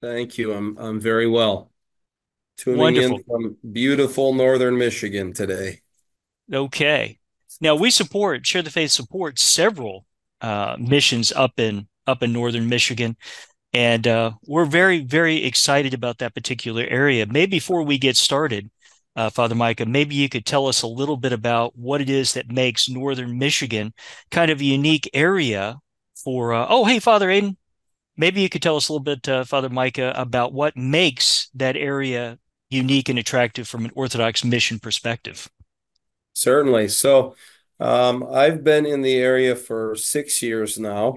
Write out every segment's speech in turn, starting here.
Thank you. I'm very well. Tuning in Wonderful. from beautiful northern Michigan today. Okay. Now we support Share the Faith supports several missions up in northern Michigan, and we're very excited about that particular area. Maybe before we get started, Father Micah, maybe you could tell us a little bit about what it is that makes northern Michigan kind of a unique area for. Oh, hey, Father Aiden. Maybe you could tell us a little bit, Father Micah, about what makes that area unique and attractive from an Orthodox mission perspective. Certainly. I've been in the area for 6 years now.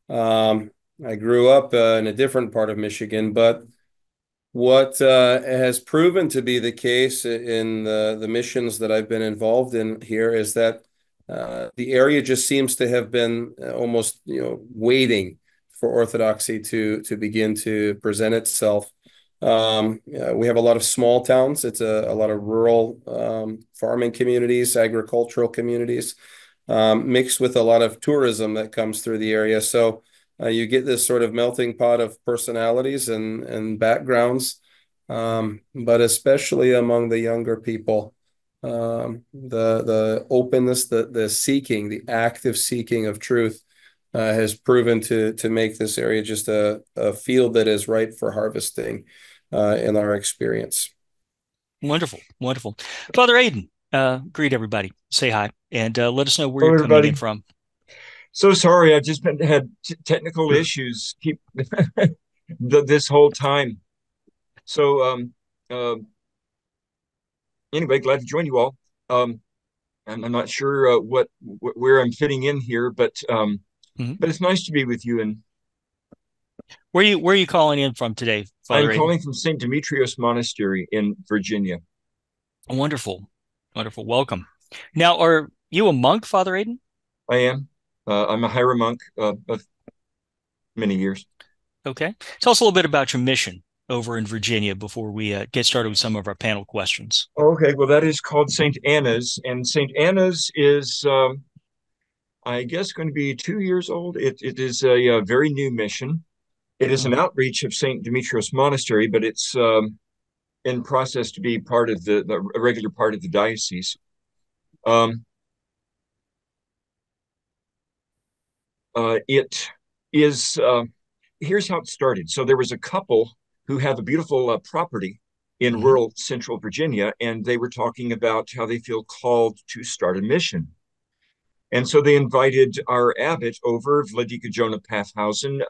Um, I grew up in a different part of Michigan, but what has proven to be the case in the missions that I've been involved in here is that the area just seems to have been almost, waiting for Orthodoxy to begin to present itself. Yeah, we have a lot of small towns. It's a lot of rural farming communities, agricultural communities, mixed with a lot of tourism that comes through the area. You get this sort of melting pot of personalities and backgrounds, but especially among the younger people, the openness, the seeking, the active seeking of truth has proven to make this area just a field that is ripe for harvesting in our experience. Wonderful, wonderful. Father Aiden, greet everybody, say hi, and let us know where Hello, you're coming in everybody. from. So sorry, I've just been had technical issues keep this whole time. So uh, anyway, glad to join you all. Um, I'm not sure where I'm fitting in here, Mhm. but it's nice to be with you. And Where are you calling in from today, Father I'm Aiden? calling from St. Demetrios Monastery in Virginia. Wonderful, wonderful. Welcome. Now, are you a monk, Father Aiden? I am. I'm a hieromonk of many years. Okay. Tell us a little bit about your mission over in Virginia before we get started with some of our panel questions. Okay, well, that is called St. Anna's, and St. Anna's is, I guess, going to be 2 years old. It is a very new mission. It is an Mhm. outreach of St. Demetrios Monastery, but it's in process to be part of the a regular part of the diocese. Um, it is here's how it started. So there was a couple who have a beautiful property in Mhm. rural central Virginia, and they were talking about how they feel called to start a mission. And so they invited our abbot over, Vladika Jonah Pathhausen,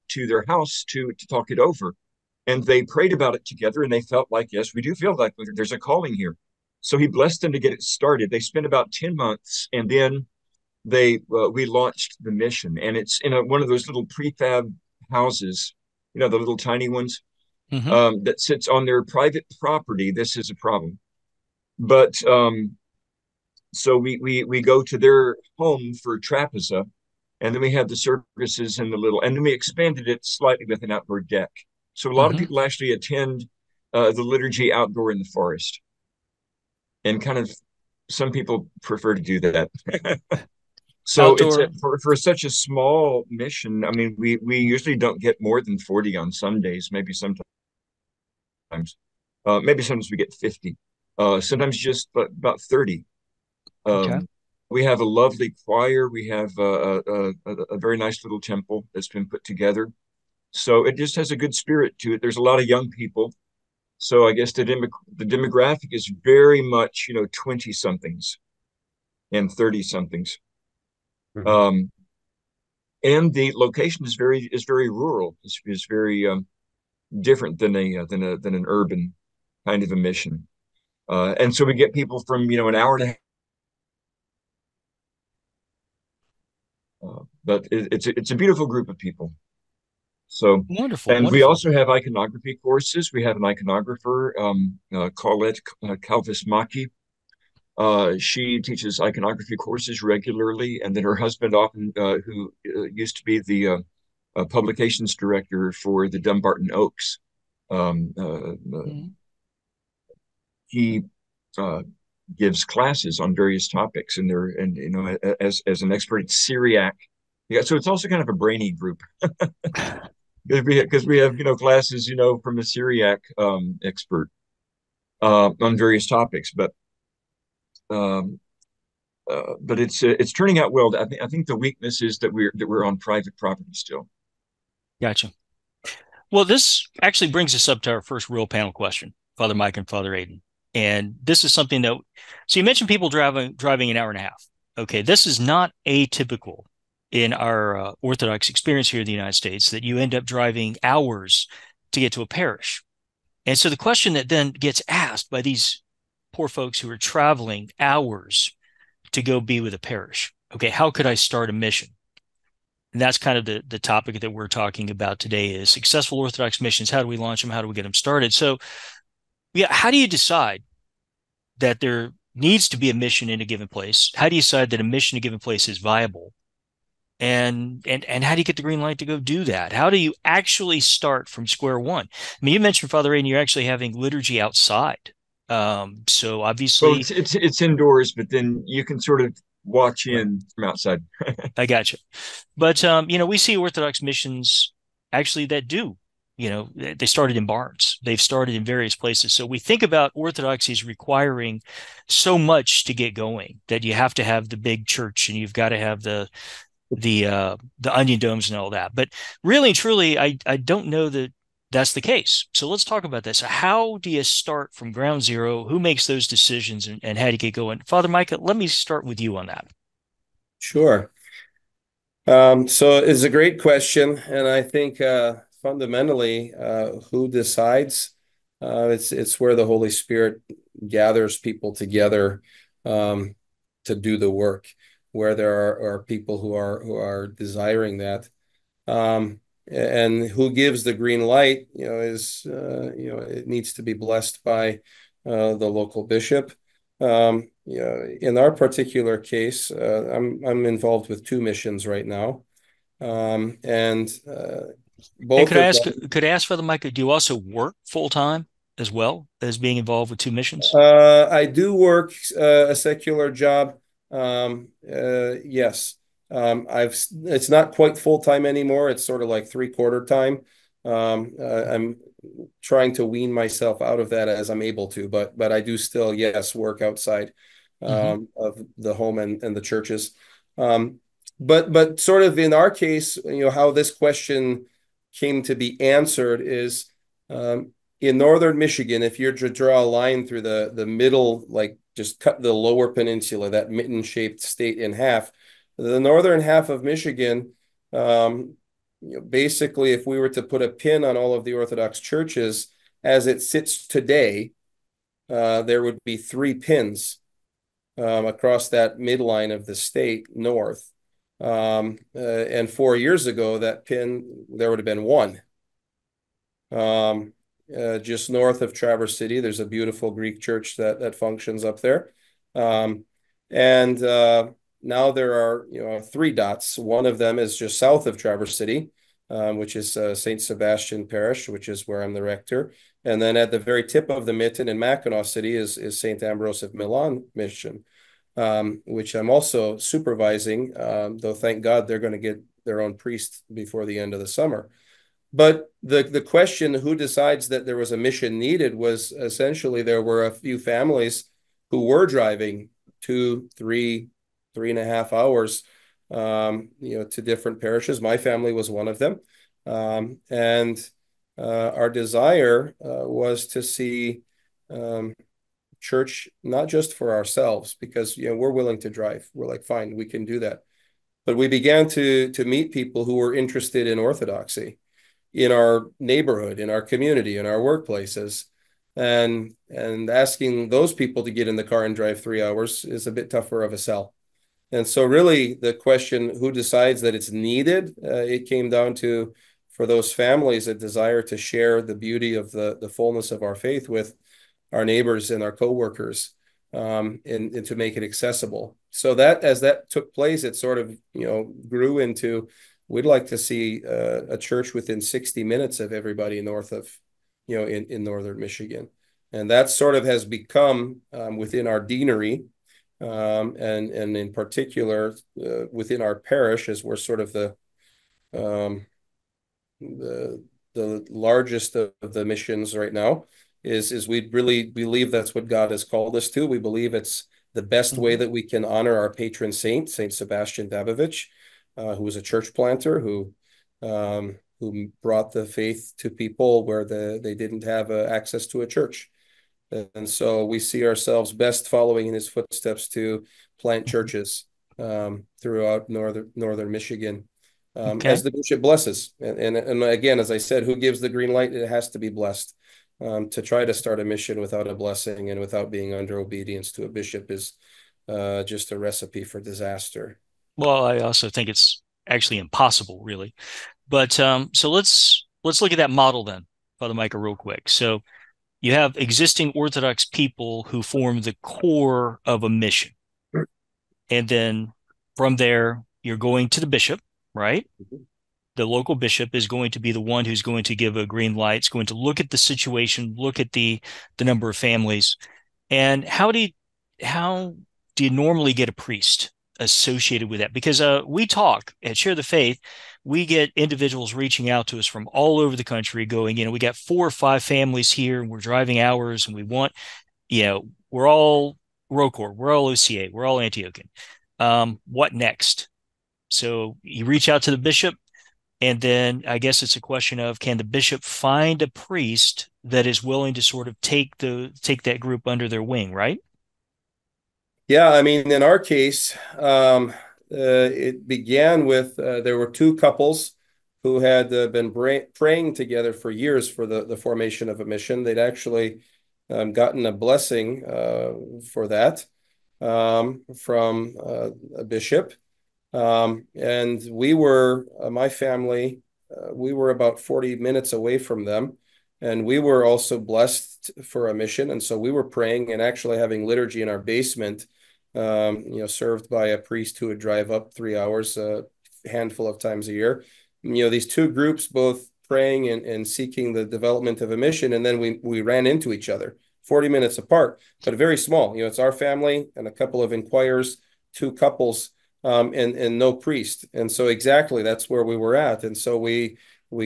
to their house to talk it over. And they prayed about it together and they felt like, yes, we do feel like there's a calling here. So he blessed them to get it started. They spent about 10 months and then we launched the mission. And it's in one of those little prefab houses, the little tiny ones Mhm. that sits on their private property. This is a problem. But so we go to their home for trapeza, and then we had the services in the little, and then we expanded it slightly with an outdoor deck. So a lot of Mhm. people actually attend the liturgy outdoor in the forest, and kind of some people prefer to do that. So Outdoor. for such a small mission. I mean, we usually don't get more than 40 on some days, maybe sometimes we get 50, sometimes just about 30. Okay. Um, we have a lovely choir. We have a very nice little temple that's been put together. So it just has a good spirit to it. There's a lot of young people. So I guess the demographic is very much, 20 somethings and 30 somethings. Mhm. Um, and the location is very rural. Is very different than an urban kind of a mission. And so we get people from, an hour and a half. But it's a beautiful group of people. So, Wonderful, and we wonderful. also have iconography courses. We have an iconographer, Colette Calvis Maki. She teaches iconography courses regularly, and then her husband, often who used to be the publications director for the Dumbarton Oaks, um, uh, uh, Mhm. he uh, gives classes on various topics, and as an expert in Syriac Yeah, so it's also kind of a brainy group because we have classes from a Syriac expert on various topics, um, but it's turning out well. I think the weakness is that we're on private property still. Gotcha. Well, this actually brings us up to our first real panel question, Father Mike and Father Aiden. And this is something that, so you mentioned people driving an hour and a half. Okay, this is not atypical in our Orthodox experience here in the United States that you end up driving hours to get to a parish. And so the question that then gets asked by these poor folks who are traveling hours to go be with a parish, okay, how could I start a mission? And that's kind of the topic that we're talking about today is successful Orthodox missions. How do we launch them? How do we get them started? So, yeah, how do you decide that there needs to be a mission in a given place? How do you decide that a mission in a given place is viable? And how do you get the green light to go do that? How do you actually start from square one? I mean, you mentioned Father Aiden, you're actually having liturgy outside. So Well, obviously, it's indoors, but then you can sort of watch right, in from outside. I got you. But we see Orthodox missions actually that do. They started in barns. They've started in various places. So we think about Orthodoxy as requiring so much to get going that you have to have the big church and you've got to have the onion domes and all that. But really and truly, I don't know that that's the case. So let's talk about this. How do you start from ground zero? Who makes those decisions and how do you get going? Father Micah, let me start with you on that. Sure. So it's a great question, and I think fundamentally, who decides? It's where the Holy Spirit gathers people together um, to do the work, where there are people who are desiring that, and who gives the green light. Is it needs to be blessed by the local bishop. In our particular case, I'm involved with two missions right now, and And both of them. could I ask Father Micah, do you also work full time as well as being involved with two missions? I do work a secular job. Yes, it's not quite full time anymore. It's sort of like three-quarter time. I'm trying to wean myself out of that as I'm able to, but I do still, yes, work outside Hmm. of the home and the churches. Um, but sort of in our case, how this question came to be answered is in northern Michigan, if you're to draw a line through the middle, like just cut the lower peninsula, that mitten-shaped state in half, the northern half of Michigan, basically, if we were to put a pin on all of the Orthodox churches as it sits today, there would be three pins across that midline of the state north. And 4 years ago, that pin, there would have been one. Just north of Traverse City, there's a beautiful Greek church that functions up there. Um, and now there are three dots. One of them is just south of Traverse City, which is St. Sebastian Parish, which is where I'm the rector. And then at the very tip of the mitten in Mackinac City is St. Ambrose of Milan Mission, which I'm also supervising, though thank God they're going to get their own priest before the end of the summer. But the question, who decides that there was a mission needed, was essentially there were a few families who were driving 3.5 hours, to different parishes. My family was one of them. And our desire was to see church not just for ourselves, because we're willing to drive. We're like, fine, we can do that. But we began to meet people who were interested in Orthodoxy in our neighborhood, in our community, in our workplaces. And asking those people to get in the car and drive 3 hours is a bit tougher of a sell. And so really the question, who decides that it's needed, it came down to, for those families, a desire to share the beauty of the fullness of our faith with our neighbors and our coworkers, and to make it accessible. So that as that took place, it sort of grew into, we'd like to see a church within 60 minutes of everybody north of in northern Michigan, and that sort of has become within our deanery. and in particular within our parish, as we're sort of um, the the largest of the missions right now, is we really believe that's what God has called us to. We believe it's the best way Mhm. that we can honor our patron saint, Saint Sebastian Davovich, who was a church planter who brought the faith to people where they didn't have access to a church. And so we see ourselves best following in his footsteps to plant Mhm. churches throughout northern Michigan, as Okay. the bishop blesses. And again, as I said, who gives the green light? It has to be blessed. To try to start a mission without a blessing and without being under obedience to a bishop is just a recipe for disaster. Well, I also think it's actually impossible, really. But so let's look at that model then, Father Micah, real quick. So you have existing Orthodox people who form the core of a mission. And then from there, you're going to the bishop, right? The local bishop is going to be the one who's going to give a green light. It's going to look at the situation, look at the number of families. And how do you normally get a priest associated with that? Because we talk at Share the Faith, we get individuals reaching out to us from all over the country going, we got 4 or 5 families here and we're driving hours and we want, we're all ROCOR, we're all OCA, we're all Antiochian. What next? So you reach out to the bishop, and then I guess it's a question of, can the bishop find a priest that is willing to sort of take that group under their wing, right? Yeah, I mean, in our case, it began with there were two couples who had been praying together for years for the formation of a mission. They'd actually gotten a blessing for that from a bishop. And my family, we were about 40 minutes away from them. And we were also blessed for a mission. And so we were praying and actually having liturgy in our basement, served by a priest who would drive up 3 hours, a handful of times a year. These two groups both praying and seeking the development of a mission. And then we ran into each other 40 minutes apart, but very small. It's our family and a couple of inquirers, two couples and no priest. And so exactly that's where we were at. And so we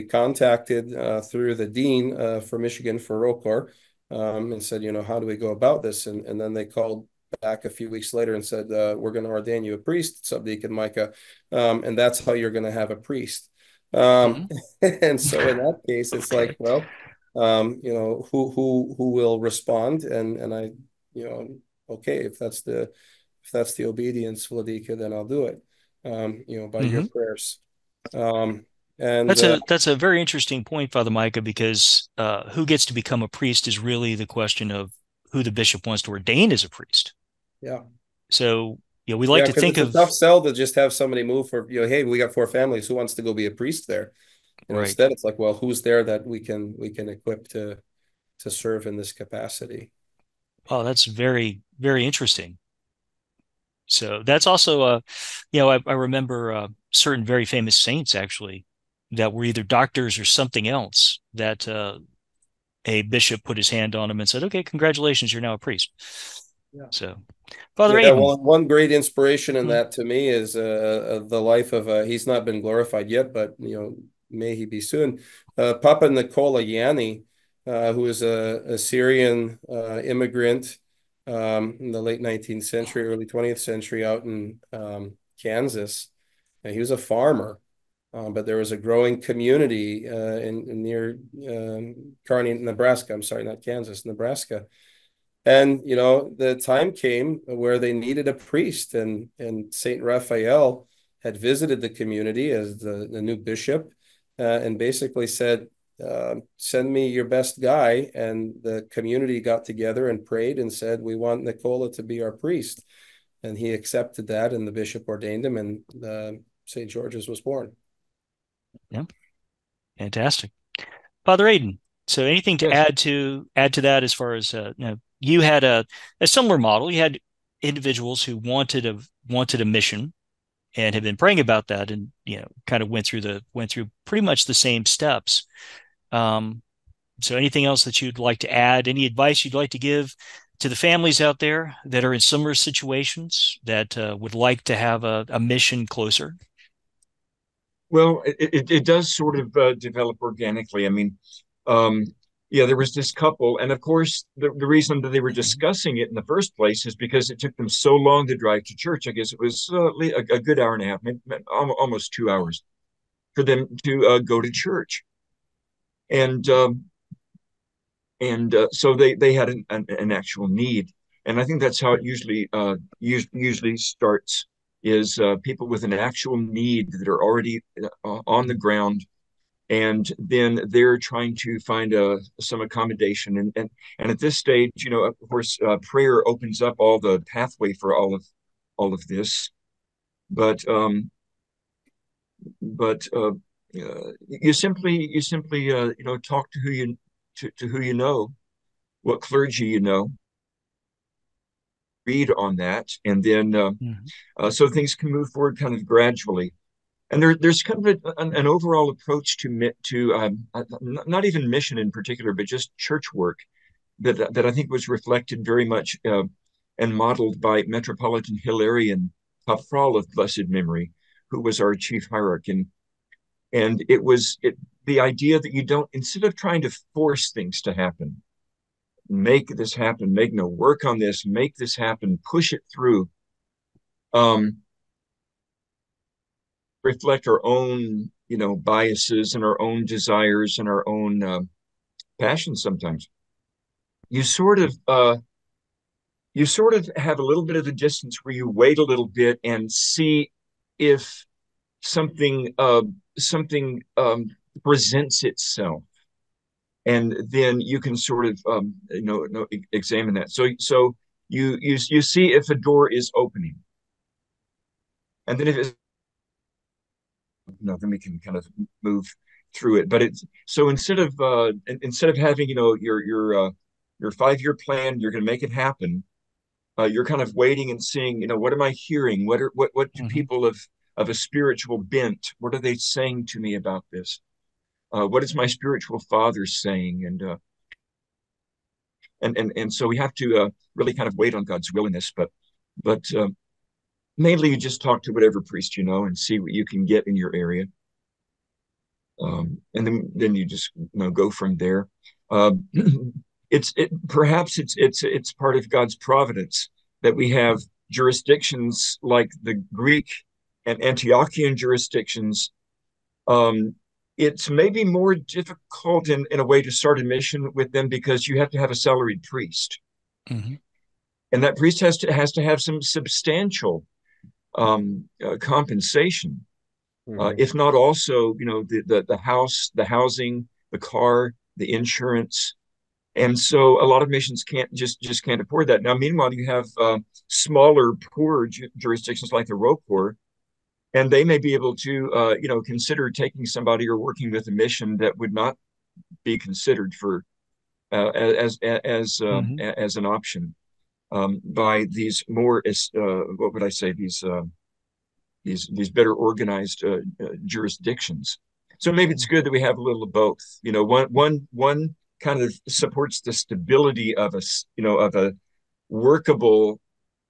contacted through the dean for Michigan for ROCOR and said, how do we go about this? And then they called back a few weeks later and said, we're going to ordain you a priest, Subdeacon Micah, and that's how you're going to have a priest. Um, Mhm. and so in that case, it's like, Okay. well, who will respond? And I, okay, if that's the obedience, Vladika, then I'll do it. By your Hmm. prayers. Um, and That's a very interesting point, Father Micah, because who gets to become a priest is really the question of who the bishop wants to ordain as a priest. yeah, So, we like yeah, to because think it's a of, tough sell to just have somebody move for, hey, we got 4 families. Who wants to go be a priest there? right. Instead, it's like, well, who's there that we can equip to serve in this capacity? Oh, that's very, very interesting. So that's also, I remember certain very famous saints actually that were either doctors or something else that a bishop put his hand on them and said, "Okay, congratulations, you're now a priest." Yeah. So, Father Yeah, Aiden. well, one great inspiration in Hmm. that to me is the life of he's not been glorified yet, but may he be soon. Papa Nicola Yanni, who is a Syrian immigrant in the late 19th century, early 20th century, out in Kansas. And he was a farmer, but there was a growing community in near Kearney, Nebraska. I'm sorry, not Kansas, Nebraska. And the time came where they needed a priest, and Saint Raphael had visited the community as the new bishop, and basically said, "Send me your best guy." And the community got together and prayed and said, "We want Nicola to be our priest." And he accepted that, and the bishop ordained him, and Saint George's was born. Yeah, fantastic, Father Aiden. So, anything to Yes. add to that as far as you had a similar model. You had individuals who wanted a mission and had been praying about that, and kind of went through pretty much the same steps. Um, so, anything else that you'd like to add? Any advice you'd like to give to the families out there that are in similar situations that would like to have a mission closer? Well, it does sort of develop organically. I mean, um, yeah, there was this couple, and of course, the reason that they were Mhm. discussing it in the first place is because it took them so long to drive to church. I guess it was a good hour and a half, maybe, almost 2 hours for them to go to church, and so they had an actual need, and I think that's how it usually starts. Is people with an actual need that are already on the ground, and then they're trying to find some accommodation, and at this stage, of course, prayer opens up all the pathway for all of this, but but you simply talk to who you know, what clergy you know, read on that, and then Mhm. so things can move forward kind of gradually. And there's kind of an overall approach to not even mission in particular, but just church work that I think was reflected very much and modeled by Metropolitan Hilarion Paphral of blessed memory, who was our chief hierarch. And the idea that you don't, instead of trying to force things to happen, make this happen, make no work on this, make this happen, push it through, um, reflect our own, biases and our own desires and our own passions sometimes. You sort of you sort of have a little bit of a distance where you wait a little bit and see if something presents itself, and then you can sort of examine that. So you see if a door is opening, and then if it's then we can kind of move through it. But it's so instead of having your 5 year plan, you're going to make it happen. You're kind of waiting and seeing, what am I hearing? What do Mhm. people of a spiritual bent? What are they saying to me about this? What is my spiritual father saying? And so we have to really kind of wait on God's will in this. But mainly you just talk to whatever priest you know and see what you can get in your area. And then you just go from there. Uh, perhaps it's part of God's providence that we have jurisdictions like the Greek and Antiochian jurisdictions. Um, it's maybe more difficult in a way to start a mission with them because you have to have a salaried priest, Mhm. and that priest has to have some substantial compensation, Mhm. if not also, the house, the housing, the car, the insurance. And so a lot of missions can't can't afford that. Now, meanwhile, you have smaller, poorer jurisdictions like the ROPOR, and they may be able to, consider taking somebody or working with a mission that would not be considered for Mhm. as an option by these more, what would I say, these better organized jurisdictions. So maybe it's good that we have a little of both. One kind of supports the stability of a workable,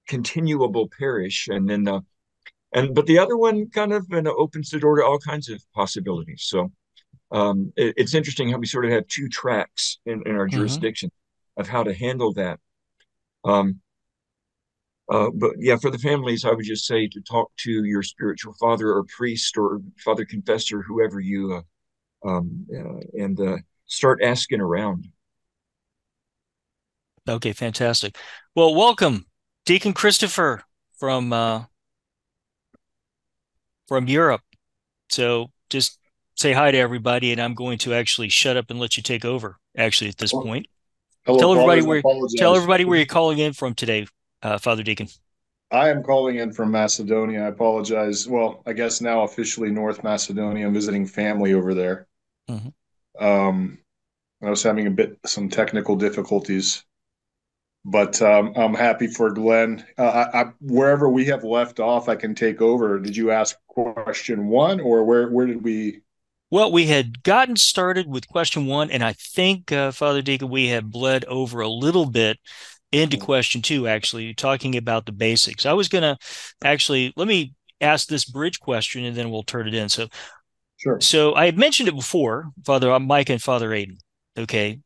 continuable parish, and then but the other one kind of opens the door to all kinds of possibilities. So it's interesting how we sort of have two tracks in our Mhm. jurisdiction of how to handle that. Um, but yeah, for the families, I would just say to talk to your spiritual father or priest or father confessor, whoever and start asking around. Okay, fantastic. Well, welcome, Deacon Christopher from Europe. So just say hi to everybody, and I'm going to actually shut up and let you take over. Actually, at this Well, point, hello, tell everybody fathers. I where apologize. you're calling in from today, Father Deacon. I am calling in from Macedonia. I apologize. Well, I guess now officially North Macedonia. I'm visiting family over there. Mhm. Um, I was having some technical difficulties, but I'm happy for Glenn. Wherever we have left off, I can take over. Did you ask question one, or where did we? Well, we had gotten started with question one, and I think, Father Deacon, we had bled over a little bit into question two, actually, talking about the basics. I was going to actually, let me ask this bridge question and then we'll turn it in. Sure. So I had mentioned it before, Father Mike and Father Aiden. Okay.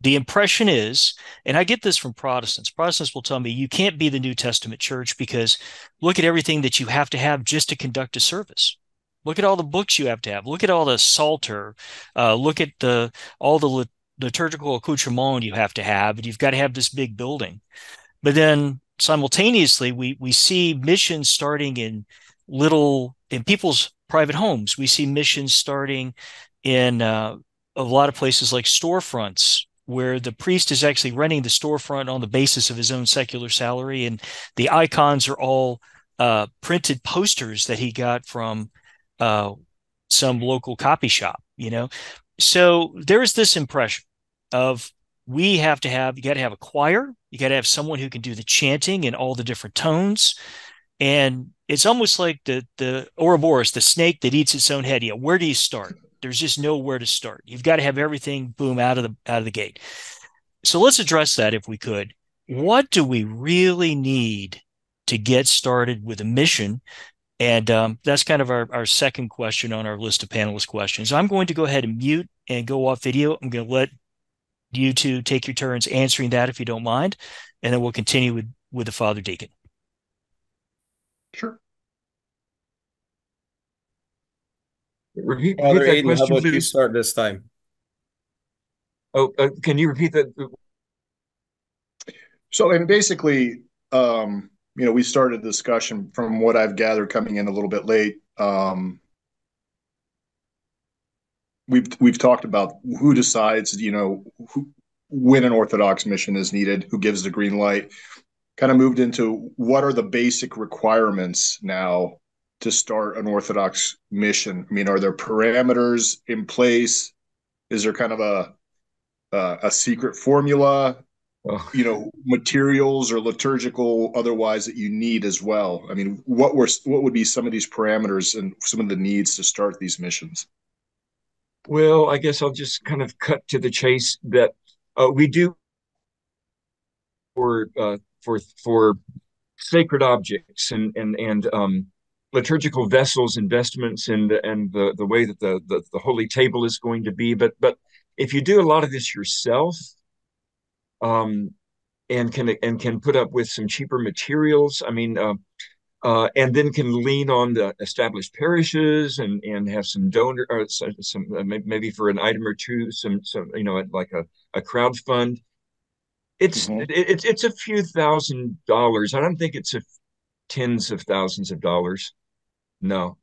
The impression is, and I get this from Protestants. Protestants will tell me you can't be the New Testament church because look at everything that you have to have just to conduct a service. Look at all the books you have to have. Look at all the Psalter. Look at all the liturgical accoutrement you have to have, and you've got to have this big building. But then simultaneously, we see missions starting in people's private homes. We see missions starting in a lot of places like storefronts, where the priest is actually renting the storefront on the basis of his own secular salary, and the icons are all printed posters that he got from uh, some local copy shop. So there's this impression of you got to have a choir, you got to have someone who can do the chanting in all the different tones, and it's almost like the Ouroboros, the snake that eats its own head. Where do you start? There's just nowhere to start. You've got to have everything boom out of the gate. So let's address that if we could. What do we really need to get started with a mission? And that's kind of our second question on our list of panelist questions. I'm going to go ahead and mute and go off video. I'm going to let you two take your turns answering that if you don't mind, and then we'll continue with the Father Deacon. Sure. Repeat Father that Aiden, how question, about you please. start this time? Oh, can you repeat that? So, and basically, we started the discussion from what I've gathered coming in a little bit late. We've talked about who decides, when an Orthodox mission is needed, who gives the green light. Kind of moved into what are the basic requirements now to start an Orthodox mission? I mean, are there parameters in place? Is there kind of a secret formula? Oh. Materials or liturgical otherwise that you need as well? I mean, what would be some of these parameters and some of the needs to start these missions? Well, I guess I'll just kind of cut to the chase that we do for sacred objects and liturgical vessels and vestments and the way that the holy table is going to be. But if you do a lot of this yourself, and can put up with some cheaper materials, I mean, and then can lean on the established parishes and have some donor or some maybe for an item or two, some like a crowd fund. It's a few $1,000s. I don't think it's tens of thousands of dollars. No,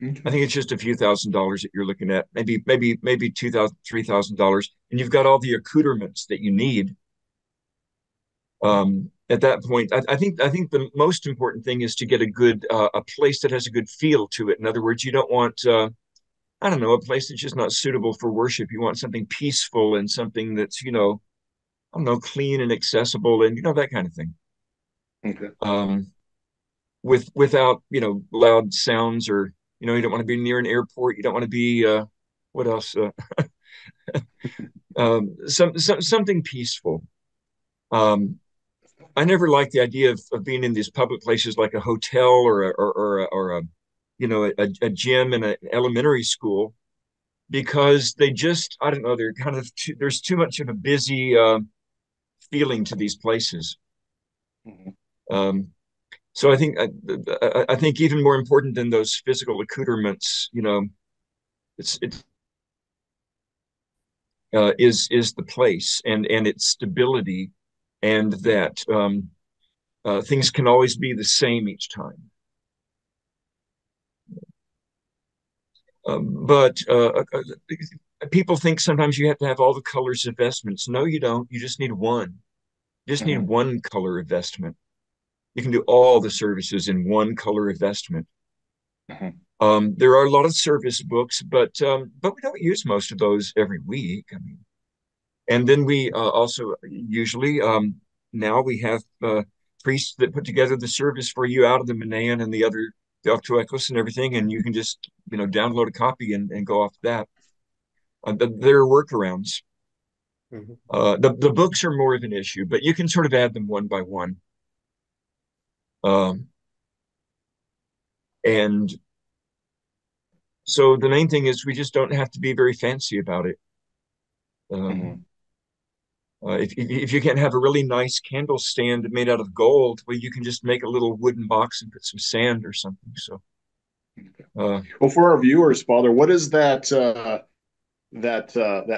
Okay. I think it's just a few $1,000s that you're looking at. Maybe $2,000, $3,000, and you've got all the accoutrements that you need. At that point, I think the most important thing is to get a place that has a good feel to it. In other words, you don't want I don't know, a place that's just not suitable for worship. You want something peaceful and something that's I don't know, clean and accessible and that kind of thing. Okay. Without loud sounds, or you don't want to be near an airport. You don't want to be what else? Something peaceful. I never liked the idea of being in these public places like a hotel or a gym in an elementary school, because they just, I don't know, they're kind of there's too much of a busy feeling to these places. Um, so I think even more important than those physical accoutrements, it's is the place and its stability, and that things can always be the same each time. But people think sometimes you have to have all the colors of vestments. No, you don't. You just need one. You just need one color of vestment. You can do all the services in one color of vestment. There are a lot of service books, but we don't use most of those every week. I mean, and then we also usually now we have priests that put together the service for you out of the Manaean and the Octo Eccles and everything, and you can just download a copy and go off that. But there are workarounds. Mhm. The books are more of an issue, but you can sort of add them one by one. Um, and so the main thing is we just don't have to be very fancy about it. Um, Mhm. if you can't have a really nice candle stand made out of gold, well, you can just make a little wooden box and put some sand or something. So, uh, Well, for our viewers, Father, what is that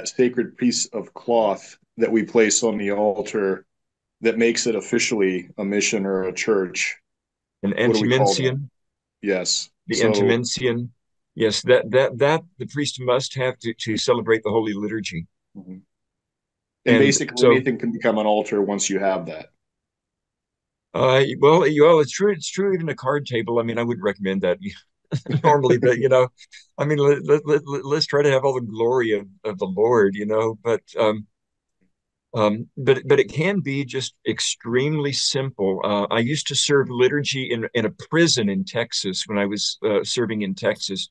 sacred piece of cloth that we place on the altar that makes it officially a mission or a church? an What do we call that? antimension, Yes. the So, antimension, yes, that the priest must have to celebrate the Holy Liturgy. mhm. And And basically so, anything can become an altar once you have that. well, it's true. It's true. Even a card table. I mean, I wouldn't recommend that normally, but I mean, let's try to have all the glory of the Lord, but it can be just extremely simple. I used to serve liturgy in a prison in Texas when I was serving in Texas.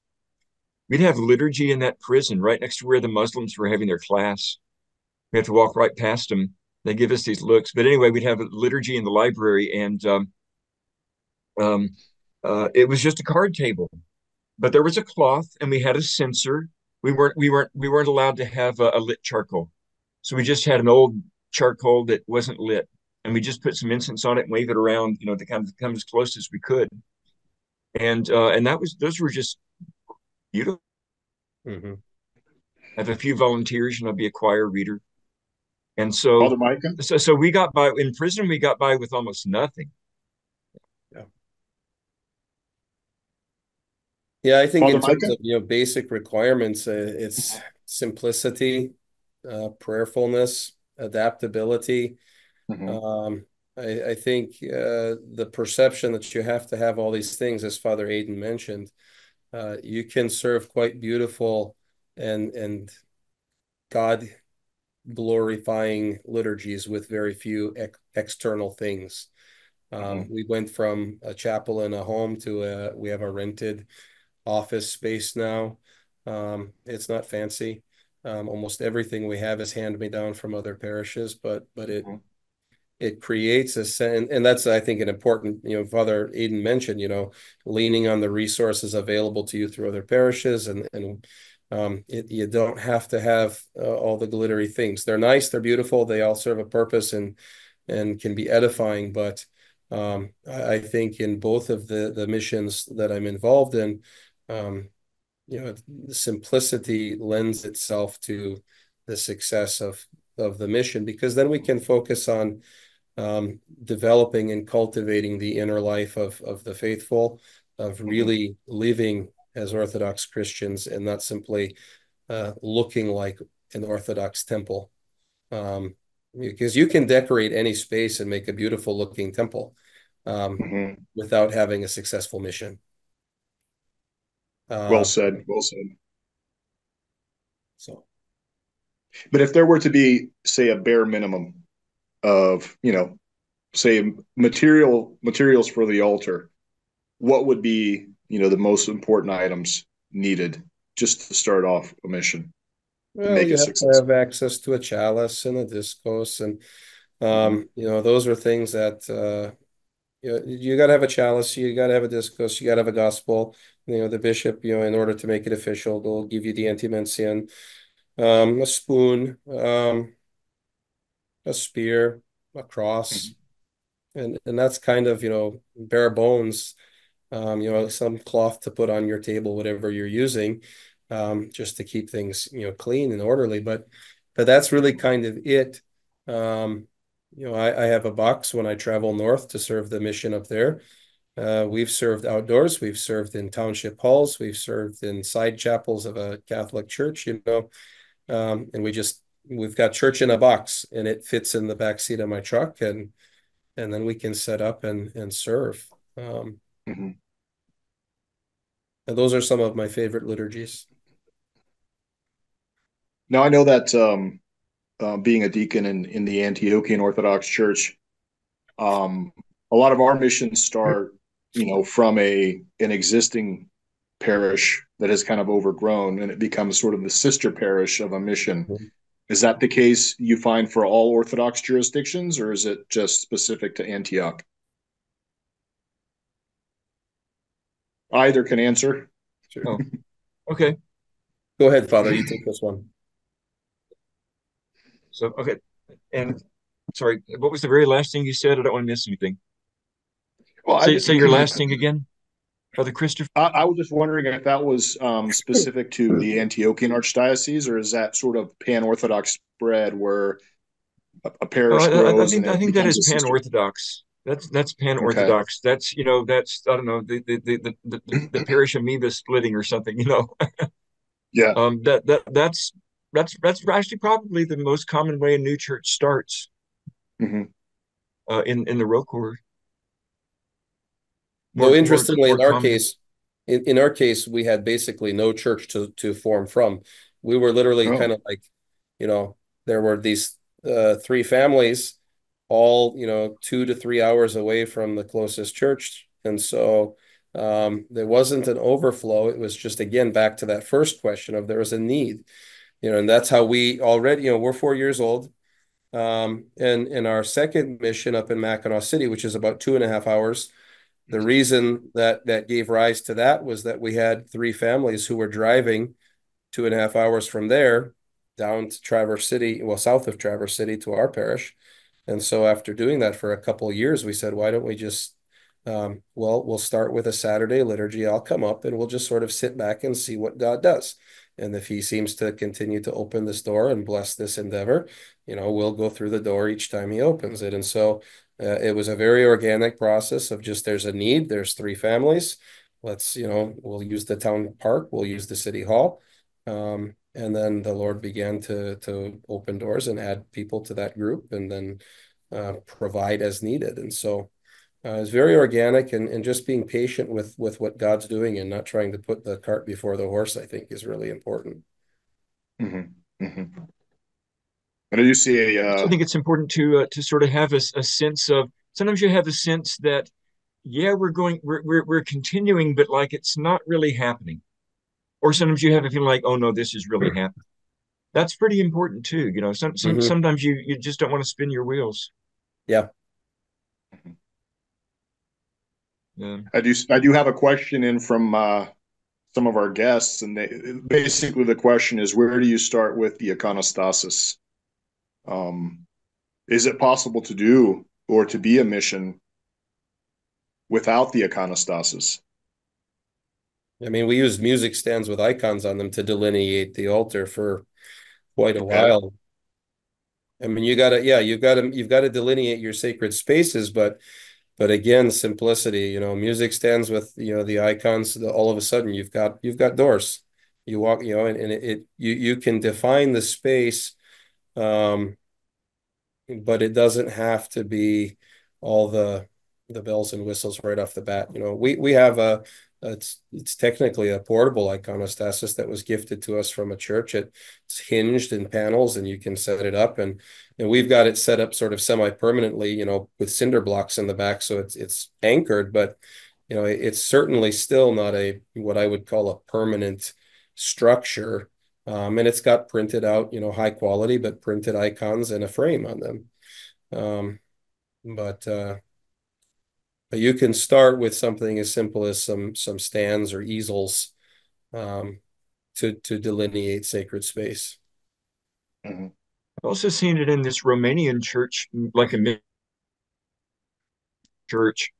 We'd have liturgy in that prison right next to where the Muslims were having their class. We have to walk right past them. They give us these looks. But anyway, we'd have liturgy in the library, and um, it was just a card table. But there was a cloth, and we had a censer. We weren't allowed to have a lit charcoal, so we just had an old charcoal that wasn't lit, and we just put some incense on it and wave it around, to kind of come as close as we could. And those were just beautiful. Mhm. I have a few volunteers, and I'll be a choir reader. And Father so, Micah? so we got by in prison. We got by with almost nothing. Yeah. Yeah, I think Father in terms Micah? of, basic requirements, it's simplicity, prayerfulness, adaptability. Mhm. Um, I think the perception that you have to have all these things, as Father Aidan mentioned, you can serve quite beautiful and God glorifying liturgies with very few external things. Mhm. We went from a chapel in a home to we have a rented office space now. It's not fancy. Almost everything we have is hand me down from other parishes, but Mhm. it creates and that's I think an important, Father Eden mentioned, leaning on the resources available to you through other parishes you don't have to have all the glittery things. They're nice, they're beautiful, they all serve a purpose and can be edifying, but I think in both of the missions that I'm involved in, um, the simplicity lends itself to the success of the mission, because then we can focus on developing and cultivating the inner life of the faithful, of Mhm. really living as Orthodox Christians and not simply looking like an Orthodox temple. Um, because you can decorate any space and make a beautiful looking temple Mhm. without having a successful mission. Well Uh, said. Well said. so, But if there were to be, say, a bare minimum of, say materials for the altar, what would be, the most important items needed just to start off a mission and well, make you it have to have successful? access to a chalice and a discos, and Mhm. those are things that you got to have a chalice, you got to have a discos, you got to have a gospel. The bishop, in order to make it official, they'll give you the antimension, a spoon, a spear, a cross, Mhm. and that's kind of, bare bones. Some cloth to put on your table, whatever you're using, just to keep things, clean and orderly. But that's really kind of it. Um, I have a box when I travel north to serve the mission up there. We've served outdoors, we've served in township halls, we've served in side chapels of a Catholic church, and we've got church in a box, and it fits in the back seat of my truck, and then we can set up and serve. Um, Mhm. and those are some of my favorite liturgies. Now I know that being a deacon in the Antiochian Orthodox Church, um, a lot of our missions start, from an existing parish that has kind of overgrown, and it becomes sort of the sister parish of a mission. Is that the case you find for all Orthodox jurisdictions, or is it just specific to Antioch? Either can answer. Sure. Oh, okay. Go ahead, Father. You take this one. So, okay. And sorry, what was the very last thing you said? I don't want to miss anything. Well, Say your last thing again, Brother Christopher. I was just wondering if that was specific to the Antiochian Archdiocese, or is that sort of pan-Orthodox spread where a Oh, parish grows and I it think that becomes is a sister? pan-Orthodox. That's Okay. pan-Orthodox. That's that's I don't know the parish amoeba splitting or something. Yeah. That's actually probably the most common way a new church starts Hmm. in the ROCOR. Though interestingly, More common. in our case, we had basically no church to form from. We were literally Oh, kind of like, you know, there were these three families, all 2 to 3 hours away from the closest church, and so there wasn't an overflow. It was just again back to that first question of there was a need, and that's how we already, we're 4 years old. And in our second mission up in Mackinac City, which is about 2.5 hours, the reason that gave rise to that was that we had three families who were driving 2.5 hours from there down to Traverse City, well, south of Traverse City to our parish. And so after doing that for a couple of years, we said, why don't we just, we'll start with a Saturday liturgy. I'll come up and we'll just sort of sit back and see what God does. And if he seems to continue to open this door and bless this endeavor, we'll go through the door each time he opens it. And so it was a very organic process of just there's a need, there's three families. Let's, we'll use the town park, we'll use the city hall. And then the Lord began to open doors and add people to that group and then provide as needed. And so it's very organic and just being patient with what God's doing and not trying to put the cart before the horse, I think is really important. hmm hmm. And do you see I also think it's important to sort of have a sense of sometimes you have a sense that yeah we're continuing but like it's not really happening, or sometimes you have a feeling like oh no this is really happening. That's pretty important too. Mhm. Sometimes you just don't want to spin your wheels. Yeah. Yeah. I do have a question in from some of our guests, and basically the question is, where do you start with the iconostasis? Um, is it possible to do or to be a mission without the iconostasis? I mean, we used music stands with icons on them to delineate the altar for quite a Okay. while. I mean, you've got to delineate your sacred spaces, but again, simplicity, music stands with, the icons, all of a sudden you've got doors. You walk, and you can define the space, um, but it doesn't have to be all the bells and whistles right off the bat. We have it's technically a portable iconostasis that was gifted to us from a church. It's hinged in panels and you can set it up and we've got it set up sort of semi-permanently, with cinder blocks in the back, so it's anchored, but it's certainly still not a what I would call a permanent structure. And it's got printed out, high quality, but printed icons and a frame on them. Um, but you can start with something as simple as some stands or easels, um, to delineate sacred space. Mhm. I've also seen it in this Romanian church, like a church,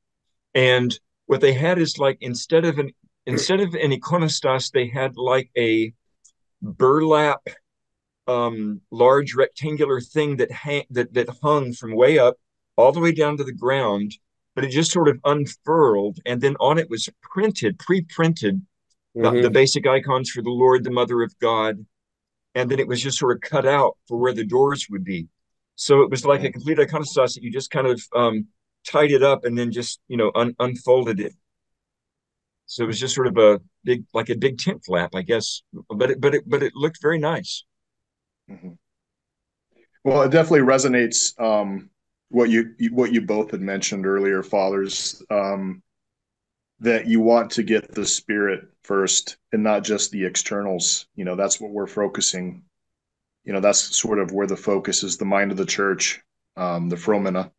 and what they had is like instead of an iconostas, they had like a burlap large rectangular thing that hung from way up all the way down to the ground, but it just sort of unfurled, and then on it was pre-printed, the Hmm. basic icons for the Lord, the Mother of God, and then it was just sort of cut out for where the doors would be. So it was like a complete iconostas that you just kind of tied it up and then just unfolded it. So it was just sort of like a big tent flap, I guess. But it looked very nice. Mhm. Well, it definitely resonates. What you both had mentioned earlier, fathers, that you want to get the spirit first and not just the externals. That's what we're focusing that's sort of where the focus is, the mind of the church, the Fromina.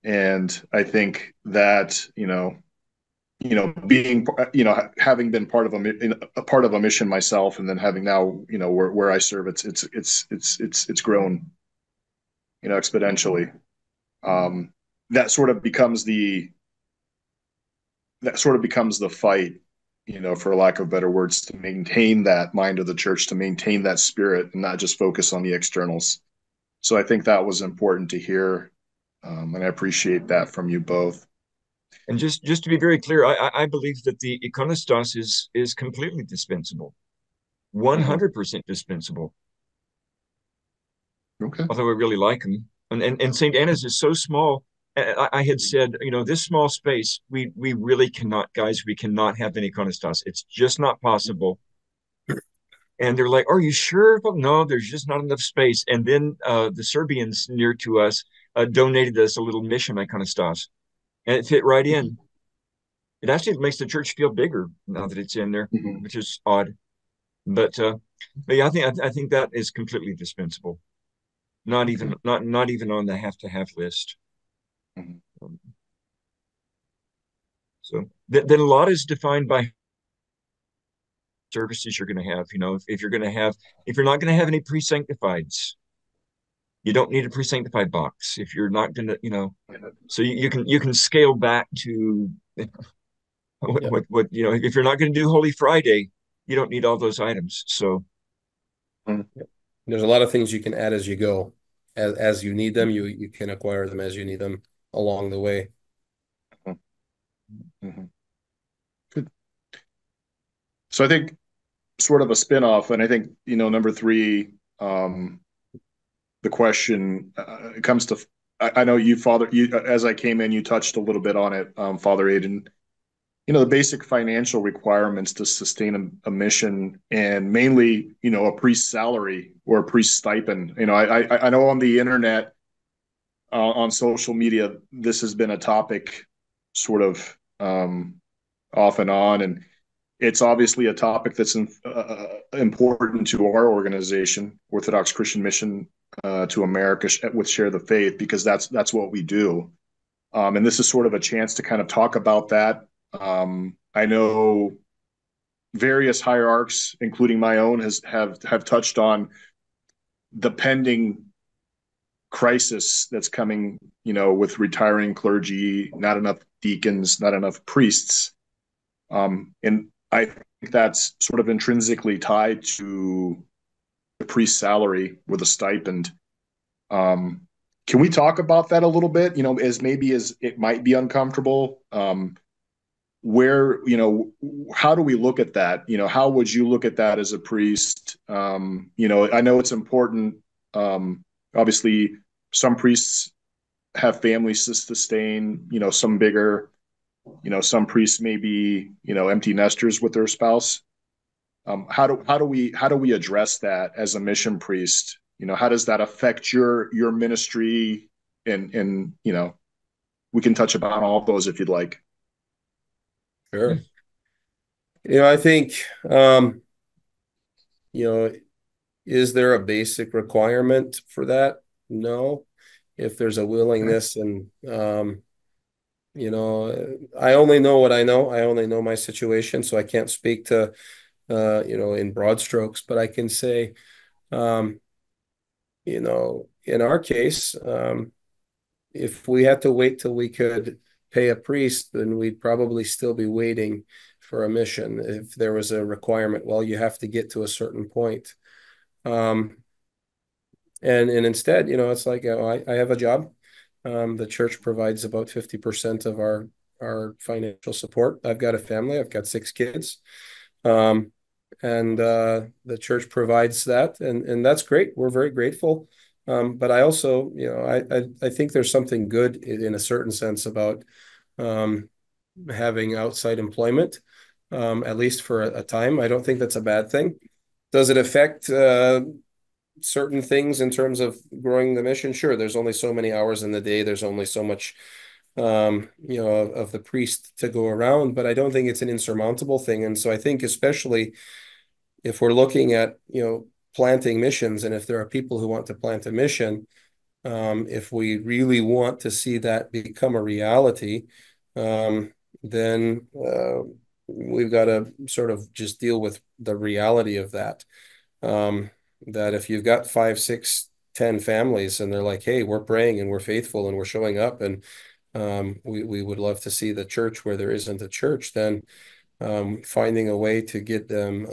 And I think that, being, having been a part of a mission myself, and then having now, where I serve, it's grown, exponentially. Um, that sort of becomes the fight, for lack of better words, to maintain that mind of the church, to maintain that spirit, and not just focus on the externals. So I think that was important to hear, and I appreciate that from you both. And just to be very clear, I believe that the iconostas is completely dispensable, 100% dispensable. Okay. Although I really like them, and St. Anna's is so small. I had said, this small space, we really cannot, guys, we cannot have an iconostas. It's just not possible. And they're like, "Are you sure?" Well, no, there's just not enough space. And then the Serbians near to us donated us a little mission iconostas, and it fit right in. It actually makes the church feel bigger now that it's in there, Mm-hmm. which is odd. But yeah, I think that is completely dispensable. Not even on the have to have list. Mm-hmm. Um, so then a lot is defined by services you're going to have. If you're not going to have any pre-sanctifieds, you don't need a pre-sanctified box. If you're not going to, so you can scale back to Yeah. what if you're not going to do Holy Friday, you don't need all those items. So There's a lot of things you can add as you go. As you need them, you can acquire them as you need them along the way. Mm-hmm. Good. So I think sort of a spin-off, and I think, number three, the question, it comes to, I know you, Father, as I came in, you touched a little bit on it, Father Aidan. The basic financial requirements to sustain a mission, and mainly, a priest's salary or a priest's stipend. I know on the internet, on social media, this has been a topic, sort of, off and on, and it's obviously a topic that's important to our organization, Orthodox Christian Mission to America, with Share the Faith, because that's what we do. And this is sort of a chance to kind of talk about that. I know various hierarchs, including my own, have touched on the pending crisis that's coming, with retiring clergy, not enough deacons, not enough priests. And I think that's sort of intrinsically tied to the priest's salary with a stipend. Can we talk about that a little bit? As it might be uncomfortable. Where, how do we look at that? How would you look at that as a priest? I know it's important. Obviously, some priests have families to sustain, some bigger, some priests may be, empty nesters with their spouse. How do we address that as a mission priest? How does that affect your ministry? And we can touch upon all of those if you'd like. Sure. I think, you know, is there a basic requirement for that? No. If there's a willingness and, I only know what I know. I only know my situation, so I can't speak to, in broad strokes, but I can say, um, in our case, if we had to wait till we could pay a priest, then we'd probably still be waiting for a mission if there was a requirement. Well, you have to get to a certain point. Um, and instead, it's like, I have a job. The church provides about 50% of our financial support. I've got a family. I've got 6 kids. And the church provides that, and that's great. We're very grateful. But I also, I think there's something good in a certain sense about um, having outside employment, at least for a time. I don't think that's a bad thing. Does it affect certain things in terms of growing the mission? Sure, there's only so many hours in the day. There's only so much, of the priest to go around, but I don't think it's an insurmountable thing. And so I think especially if we're looking at, planting missions, and if there are people who want to plant a mission, if we really want to see that become a reality, then we've got to sort of just deal with the reality of that. That if you've got 5, 6, 10 families and they're like, hey, we're praying and we're faithful and we're showing up, and we would love to see the church where there isn't a church, then finding a way to get them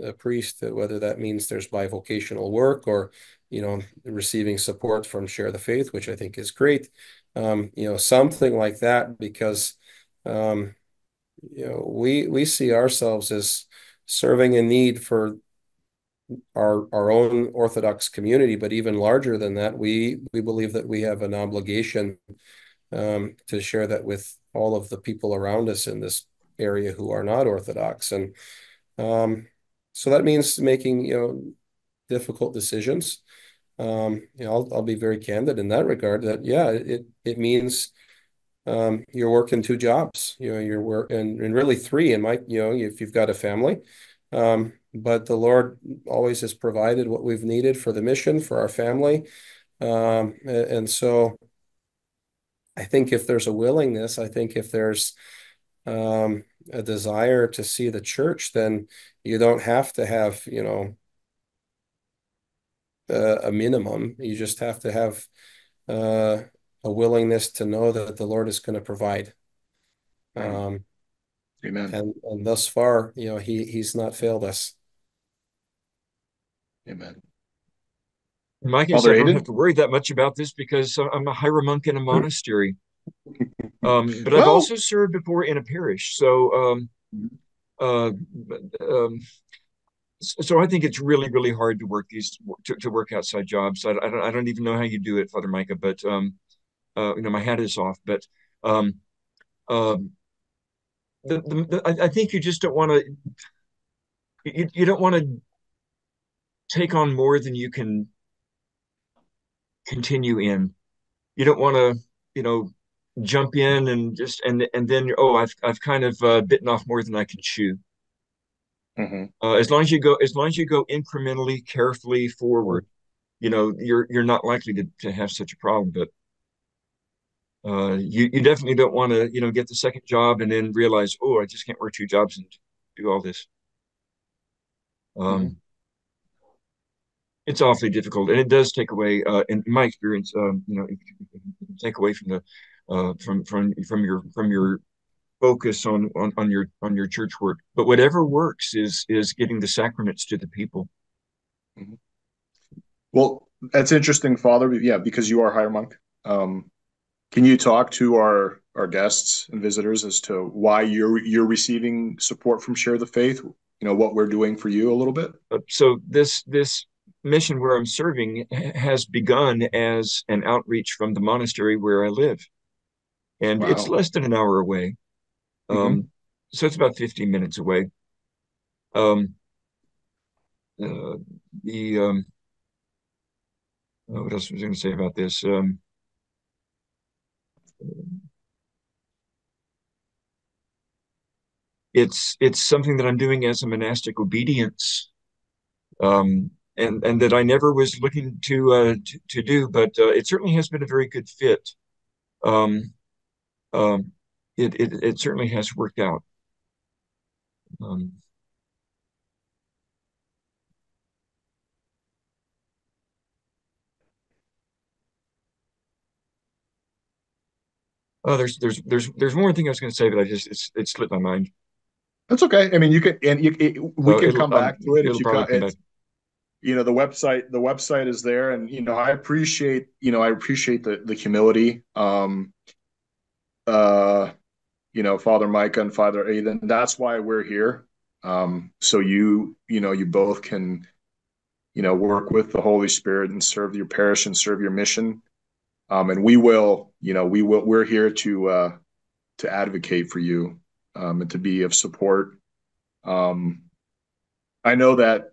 a priest, whether that means there's bivocational work or, receiving support from Share the Faith, which I think is great. Something like that, because, we see ourselves as serving a need for our own Orthodox community, but even larger than that, we believe that we have an obligation to share that with all of the people around us in this area who are not Orthodox. And so that means making, difficult decisions. I'll be very candid in that regard, that, yeah, it means you're working 2 jobs, you're and really 3 in my, if you've got a family. But the Lord always has provided what we've needed for the mission, for our family. And so I think if there's a willingness, I think if there's a desire to see the church, then you don't have to have, a minimum. You just have to have a willingness to know that the Lord is going to provide. Amen. And thus far, he's not failed us. Amen. Mike, I Father don't Aidan? have to worry that much about this because I'm a hieromonk in a monastery. But I've Well, also served before in a parish. So uh, so I think it's really, really hard to work to work outside jobs. I don't even know how you do it, Father Micah, but my hat is off. But um, um, I think you just don't want to. You don't want to take on more than you can continue in. You don't want to, jump in and just and then I've kind of bitten off more than I can chew. As long as you go incrementally, carefully forward, you're not likely to have such a problem. But you definitely don't want to, get the second job and then realize, oh, I just can't work 2 jobs and do all this. Mhm. It's awfully difficult, and it does take away, in my experience, take away from the from your focus on your church work. But whatever works is getting the sacraments to the people. Mhm. Well, that's interesting, Father. Yeah, because you are higher monk. Can you talk to our guests and visitors as to why you're receiving support from Share the Faith? What we're doing for you a little bit? So this mission where I'm serving has begun as an outreach from the monastery where I live, and it's Wow. less than an hour away. Hmm. So it's about 15 minutes away. Um, uh, the what else was I going to say about this? It's something that I'm doing as a monastic obedience, and that I never was looking to do, but it certainly has been a very good fit. Um, um, it certainly has worked out. Um, there's one more thing I was going to say, but it slipped my mind. That's okay. I mean, you can, and we can come back to it. It'll probably come back. It's, the website is there, and I appreciate the humility. Uh, Father Micah and Father Aidan. That's why we're here. So you both can, work with the Holy Spirit and serve your parish and serve your mission. And we're here to advocate for you, and to be of support. Um, I know that,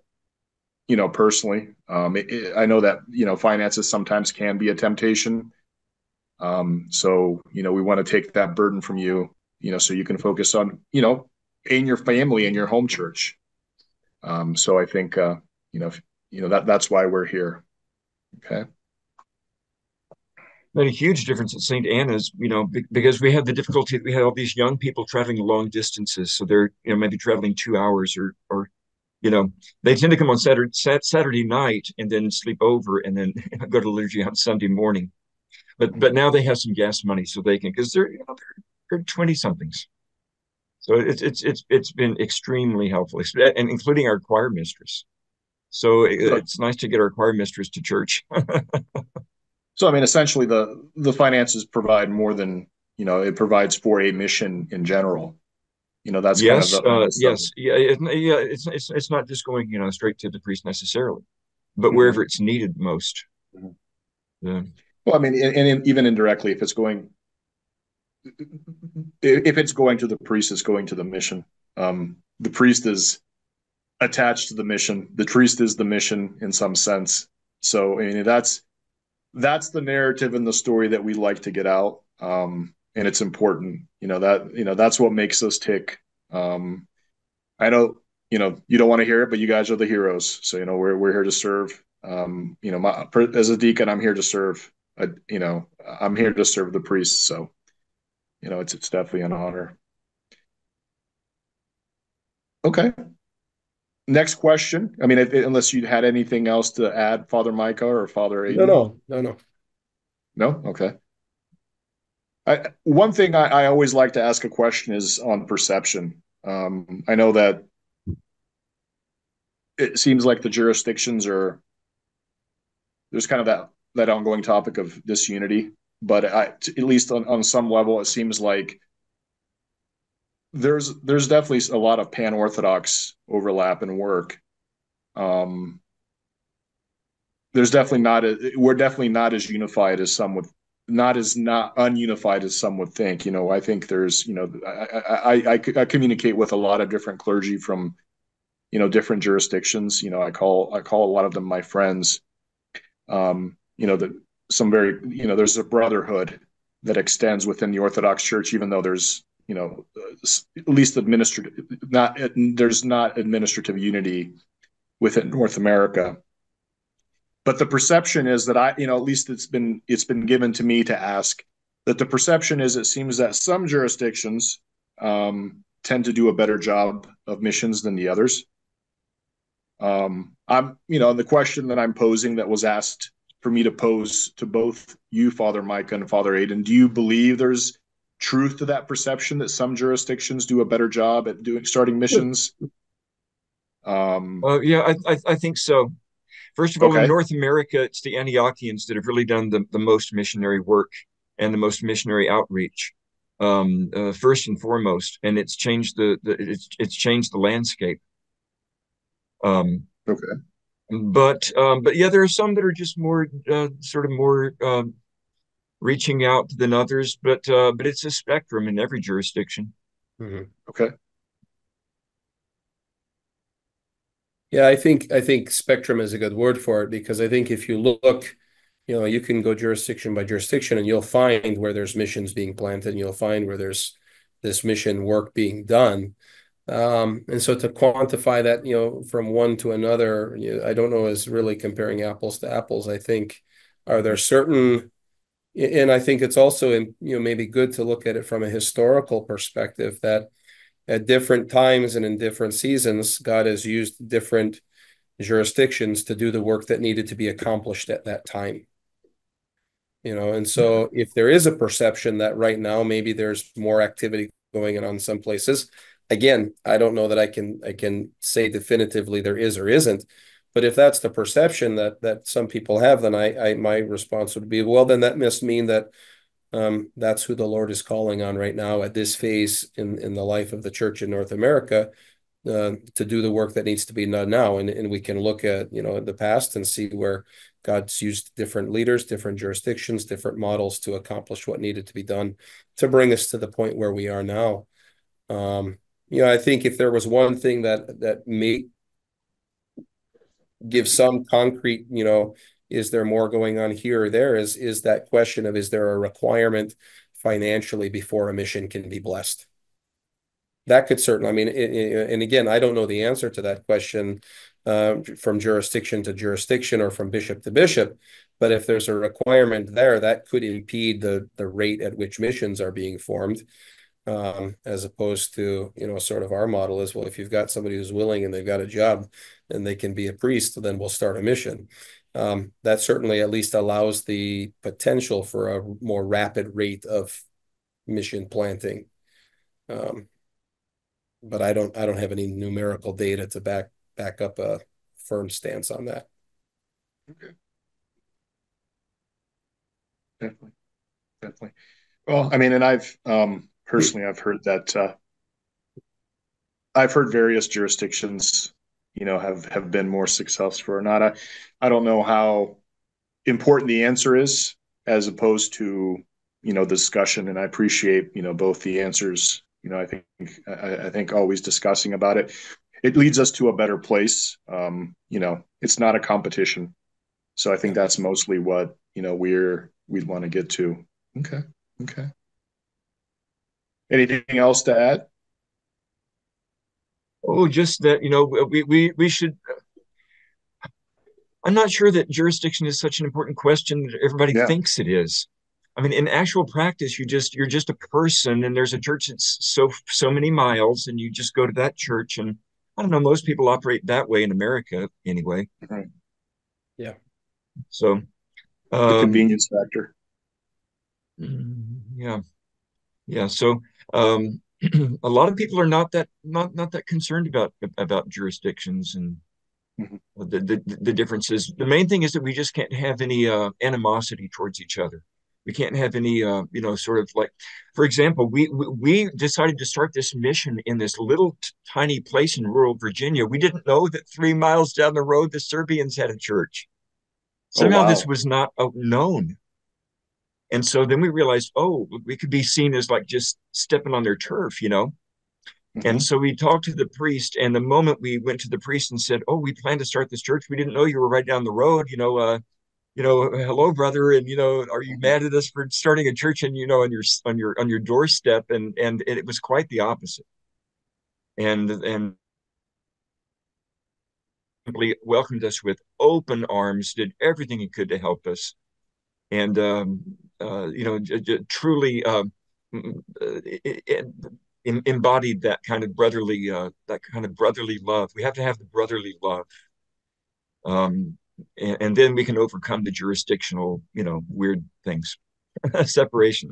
personally, I know that, finances sometimes can be a temptation. So, we want to take that burden from you, so you can focus on, paying your family and your home church. So I think, that's why we're here. Okay. Made a huge difference at St. Anna's, because we had the difficulty. We had all these young people traveling long distances, so they're maybe traveling 2 hours or you know they tend to come on Saturday night and then sleep over and then go to liturgy on Sunday morning. But now they have some gas money, so they can because they're 20 somethings. So it's been extremely helpful, and including our choir mistress. So it's nice to get our choir mistress to church. So I mean, essentially, the finances provide more than it provides for a mission in general. That's kind of Yes, the yes, yeah, yeah. It's not just going straight to the priest necessarily, but Mhm. wherever it's needed most. Mhm. Yeah. Well, I mean, and even indirectly, if it's going to the priest, it's going to the mission. The priest is attached to the mission. The priest is the mission in some sense. So I mean, that's the narrative and the story that we like to get out. And it's important, that's what makes us tick. I know, you don't want to hear it, but you guys are the heroes. So, we're here to serve. As a deacon, I'm here to serve. I'm here to serve the priests. So, it's definitely an honor. Okay. Next question. I mean, unless you had anything else to add, Father Micah or Father No, Aiden? no, no, no. No? Okay. One thing I always like to ask a question is on perception. I know that it seems like the jurisdictions there's kind of that ongoing topic of disunity, but at least on some level, it seems like there's definitely a lot of pan-Orthodox overlap in work. Um, we're definitely not as unified as some would, not ununified as some would think. I think there's, I communicate with a lot of different clergy from, different jurisdictions. I call a lot of them my friends. That some very, there's a brotherhood that extends within the Orthodox Church, even though there's, at least administrative, there's not administrative unity within North America. But the perception is that at least it's been given to me to ask that the perception is it seems that some jurisdictions tend to do a better job of missions than the others. The question that I'm posing that was asked for me to pose to both you, Father Micah and Father Aiden, do you believe there's truth to that perception that some jurisdictions do a better job at starting missions? Yeah, I think so. First of all, in Okay. North America, it's the Antiochians that have really done the most missionary work and the most missionary outreach, first and foremost, and it's changed it's changed the landscape. Okay. But yeah, there are some that are just more sort of more reaching out than others, but it's a spectrum in every jurisdiction. Mhm. Okay. Yeah, I think spectrum is a good word for it because I think if you look, you can go jurisdiction by jurisdiction and you'll find where there's missions being planted and you'll find where there's this mission work being done. And so to quantify that, from one to another, I don't know, is really comparing apples to apples. I think, are there certain, and I think it's also, maybe good to look at it from a historical perspective that at different times and in different seasons, God has used different jurisdictions to do the work that needed to be accomplished at that time. And so if there is a perception that right now maybe there's more activity going on in some places, again, I don't know that I can say definitively there is or isn't. But if that's the perception that some people have, then my response would be, well, then that must mean that that's who the Lord is calling on right now at this phase in the life of the church in North America, to do the work that needs to be done now. And we can look at, the past and see where God's used different leaders, different jurisdictions, different models to accomplish what needed to be done to bring us to the point where we are now. I think if there was one thing that may give some concrete, is there more going on here or there, is that question of, is there a requirement financially before a mission can be blessed? That could certainly, I mean, and again, I don't know the answer to that question, from jurisdiction to jurisdiction or from bishop to bishop. But if there's a requirement there, that could impede the rate at which missions are being formed, as opposed to, sort of our model is, well, if you've got somebody who's willing and they've got a job and they can be a priest, then we'll start a mission. That certainly at least allows the potential for a more rapid rate of mission planting. But I don't have any numerical data to back up a firm stance on that. Okay. Definitely. Well, I mean, and I've personally, I've heard that I've heard various jurisdictions, have been more successful or not. I don't know how important the answer is as opposed to, discussion. And I appreciate, both the answers. I think always discussing about it, it leads us to a better place. It's not a competition. So I think that's mostly what, we'd want to get to. Okay. Okay. Anything else to add? Oh, just that, we should. I'm not sure that jurisdiction is such an important question that everybody thinks it is. I mean, in actual practice, you're just a person, and there's a church that's so many miles, and you just go to that church. And I don't know, most people operate that way in America anyway. Right. Yeah. So the convenience factor. Yeah. Yeah. So a lot of people are not that concerned about jurisdictions and the differences. The main thing is that we just can't have any animosity towards each other. We can't have any sort of like, for example, we decided to start this mission in this little tiny place in rural Virginia. We didn't know that 3 miles down the road the Serbians had a church. Somehow this was not known. And so then we realized, we could be seen as like just stepping on their turf, And so we talked to the priest, and the moment we went to the priest and said, we plan to start this church, we didn't know you were right down the road, hello, brother, and are you mad at us for starting a church and on your doorstep? And it was quite the opposite. And simply welcomed us with open arms, did everything he could to help us. And truly embodied that kind of brotherly love. We have to have the brotherly love, and then we can overcome the jurisdictional, weird things, separation.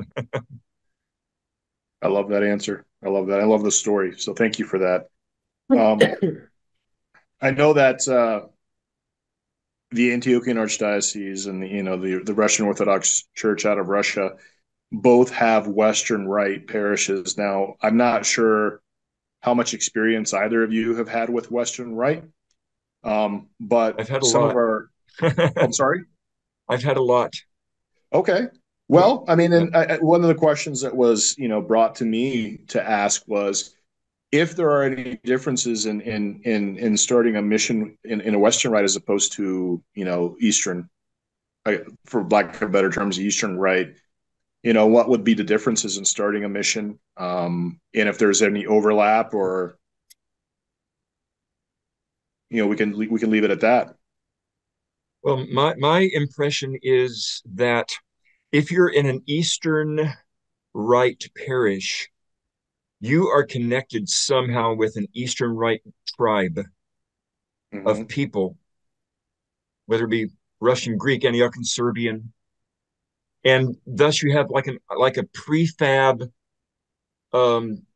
I love that answer. I love that. I love the story. So thank you for that. I know that the Antiochian Archdiocese and the Russian Orthodox Church out of Russia both have Western Rite parishes. Now, I'm not sure how much experience either of you have had with Western Rite, but I've had a lot. I'm sorry? I've had a lot. Okay. Well, I mean, and one of the questions that was, brought to me to ask was, if there are any differences in starting a mission in a Western Rite as opposed to, Eastern, for lack of better terms, Eastern Rite, what would be the differences in starting a mission, and if there's any overlap, or we can leave it at that. Well, my impression is that if you're in an Eastern Rite parish, you are connected somehow with an Eastern Rite tribe of people, whether it be Russian, Greek, Antiochian, Serbian, and thus you have like a prefab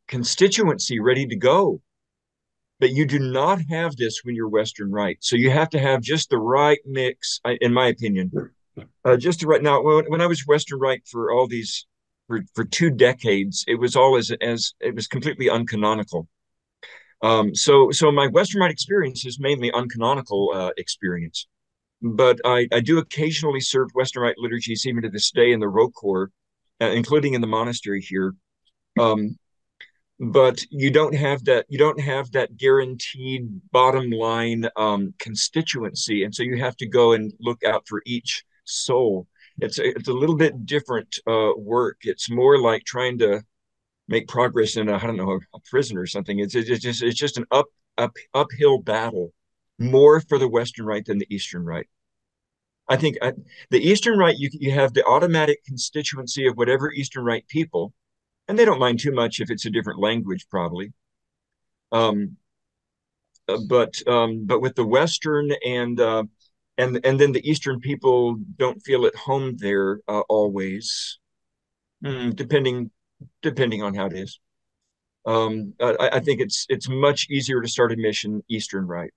constituency ready to go. But you do not have this when you're Western Rite. So you have to have just the right mix, in my opinion. Just the right. Now, when I was Western Rite for all these, for 2 decades, it was all as it was completely uncanonical. So my Western Rite experience is mainly uncanonical experience. But I do occasionally serve Western Rite liturgies even to this day in the ROCOR, including in the monastery here. But you don't have that guaranteed bottom line constituency, and so you have to go and look out for each soul. It's a little bit different work. It's more like trying to make progress in a prison or something. It's just an uphill battle more for the Western Rite than the Eastern Rite. I think the Eastern Rite, you have the automatic constituency of whatever Eastern Rite people, and they don't mind too much if it's a different language, probably. Um, but with the Western and then the Eastern people don't feel at home there always, depending on how it is. I think it's much easier to start a mission Eastern Rite.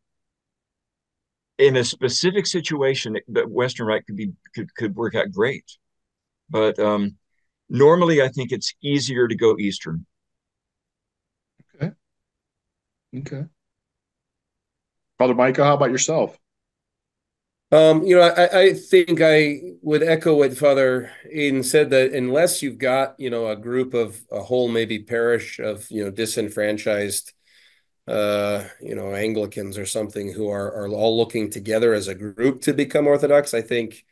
In a specific situation, the Western Rite could work out great, but normally I think it's easier to go Eastern. Okay. Okay. Father Micah, how about yourself? I think I would echo what Father Aiden said, that unless you've got, a group of a whole maybe parish of, disenfranchised, Anglicans or something who are all looking together as a group to become Orthodox, I think,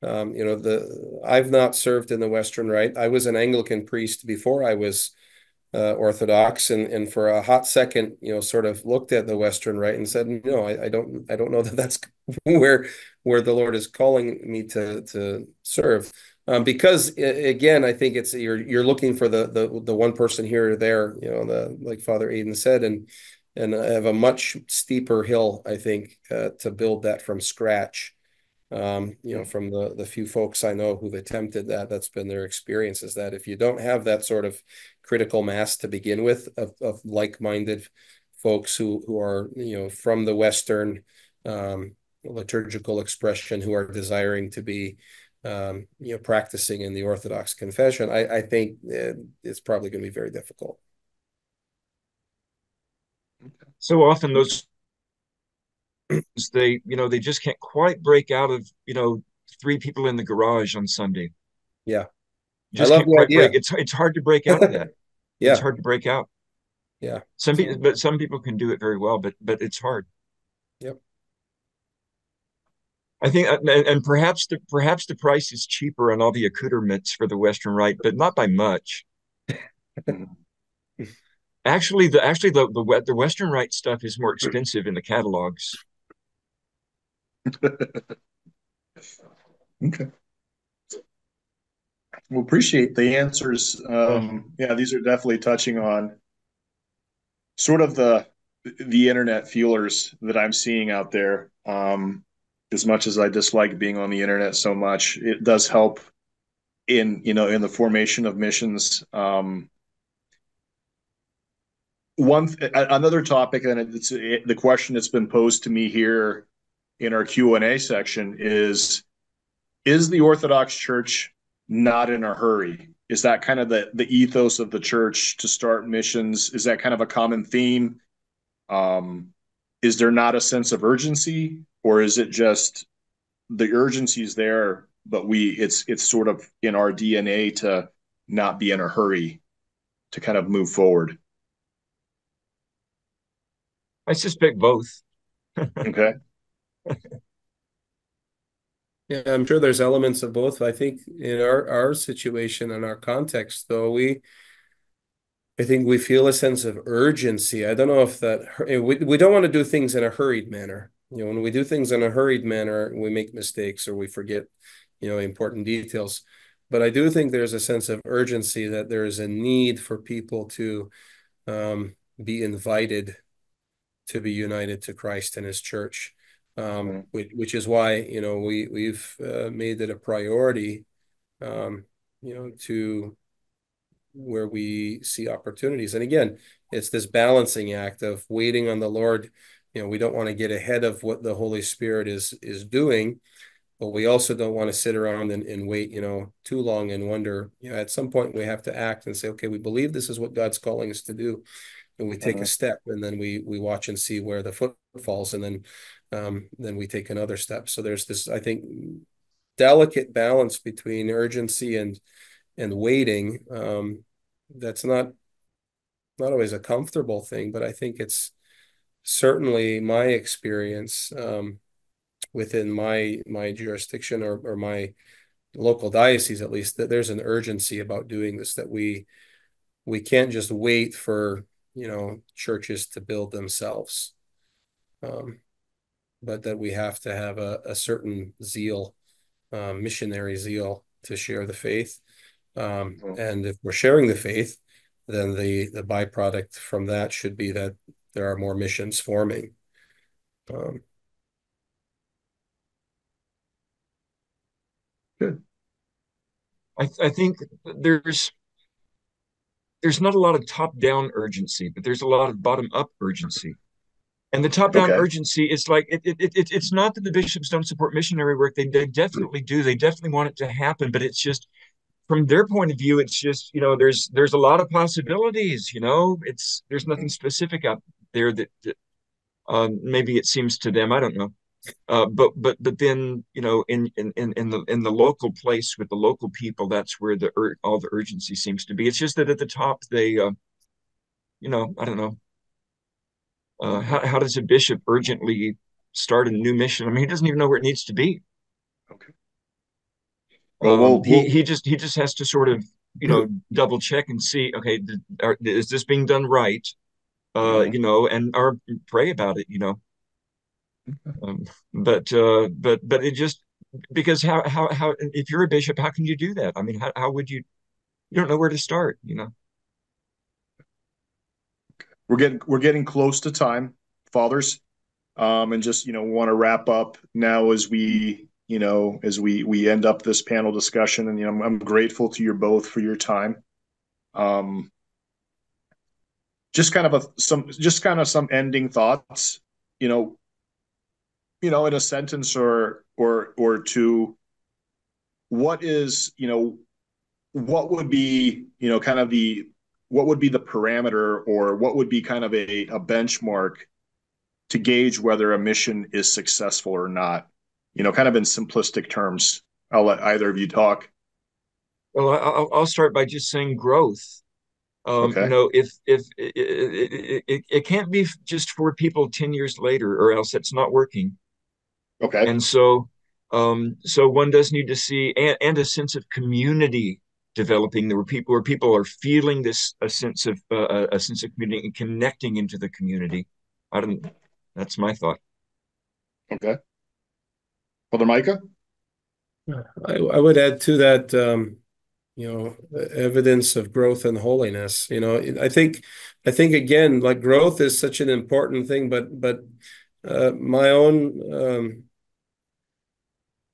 I've not served in the Western Rite. I was an Anglican priest before I was Orthodox, and for a hot second, sort of looked at the Western Rite and said, no, I don't know that that's where the Lord is calling me to serve. Because again, I think it's you're looking for the one person here or there, like Father Aiden said, and have a much steeper hill, I think, to build that from scratch. From the few folks I know who've attempted that, that's been their experience, is that if you don't have that sort of critical mass to begin with of like-minded folks who are, from the Western liturgical expression, who are desiring to be, practicing in the Orthodox confession, I think it's probably going to be very difficult. So often those they just can't quite break out of three people in the garage on Sunday. Yeah, You I just love can't the quite break. idea. It's hard to break out of that. It's Yeah, hard to break out. yeah. Some people, So, but some people can do it very well, but it's hard. yep. I think, and perhaps the price is cheaper on all the accoutrements for the Western Rite, but not by much. Actually, the Western Rite stuff is more expensive in the catalogs. Okay. Well, appreciate the answers. Uh, Yeah, these are definitely touching on sort of the internet feelers that I'm seeing out there. As much as I dislike being on the internet so much, it does help in the formation of missions. Another topic, and the question that's been posed to me here in our Q&A section is the Orthodox Church not in a hurry? Is that kind of the ethos of the church to start missions? Is that kind of a common theme? Um, is there not a sense of urgency, or is it just the urgency is there, but it's sort of in our DNA to not be in a hurry to kind of move forward? I suspect both. Okay. Yeah, I'm sure there's elements of both. I think in our situation and our context, though, I think we feel a sense of urgency. I don't know if we don't want to do things in a hurried manner. When we do things in a hurried manner, we make mistakes or we forget, important details. But I do think there's a sense of urgency, that there is a need for people to be invited to be united to Christ and his church. Which is why, we've made it a priority, to where we see opportunities. And again, it's this balancing act of waiting on the Lord. We don't want to get ahead of what the Holy Spirit is doing, but we also don't want to sit around and wait, too long and wonder. At some point we have to act and say, okay, we believe this is what God's calling us to do, and we take a step, and then we watch and see where the foot falls, and then we take another step. So there's this, I think, delicate balance between urgency and waiting. That's not always a comfortable thing, but I think it's certainly my experience, within my jurisdiction, or my local diocese, at least, that there's an urgency about doing this, that we can't just wait for churches to build themselves. but that we have to have a certain zeal, missionary zeal to share the faith. And if we're sharing the faith, then the byproduct from that should be that there are more missions forming. Good. I think there's not a lot of top-down urgency, but there's a lot of bottom-up urgency. And the top-down Okay. urgency is like it's not that the bishops don't support missionary work. They definitely do. They definitely want it to happen, but it's just from their point of view, it's just, there's a lot of possibilities, there's nothing specific out there that maybe it seems to them, I don't know. But then, in the local place with the local people, that's where all the urgency seems to be. It's just that at the top they I don't know. How does a bishop urgently start a new mission? I mean, he doesn't even know where it needs to be. Okay. Well, He just has to sort of, double check and see, okay, is this being done right? And or pray about it, Um, but it just, because how if you're a bishop, how can you do that? I mean, how would you don't know where to start, we're getting close to time, fathers, and just want to wrap up now as we end up this panel discussion. And I'm grateful to you both for your time. Just kind of some ending thoughts, in a sentence or two. What is what would be kind of what would be the parameter, or what would be kind of a benchmark to gauge whether a mission is successful or not, kind of in simplistic terms? I'll let either of you talk. Well, I'll start by just saying growth. Okay. If it can't be just for people 10 years later, or else it's not working. Okay. And so one does need to see, and a sense of community developing, where people are feeling a sense of community and connecting into the community. I don't. That's my thought. Okay. Brother Micah? I would add to that, evidence of growth and holiness. I think again, like growth is such an important thing, but my own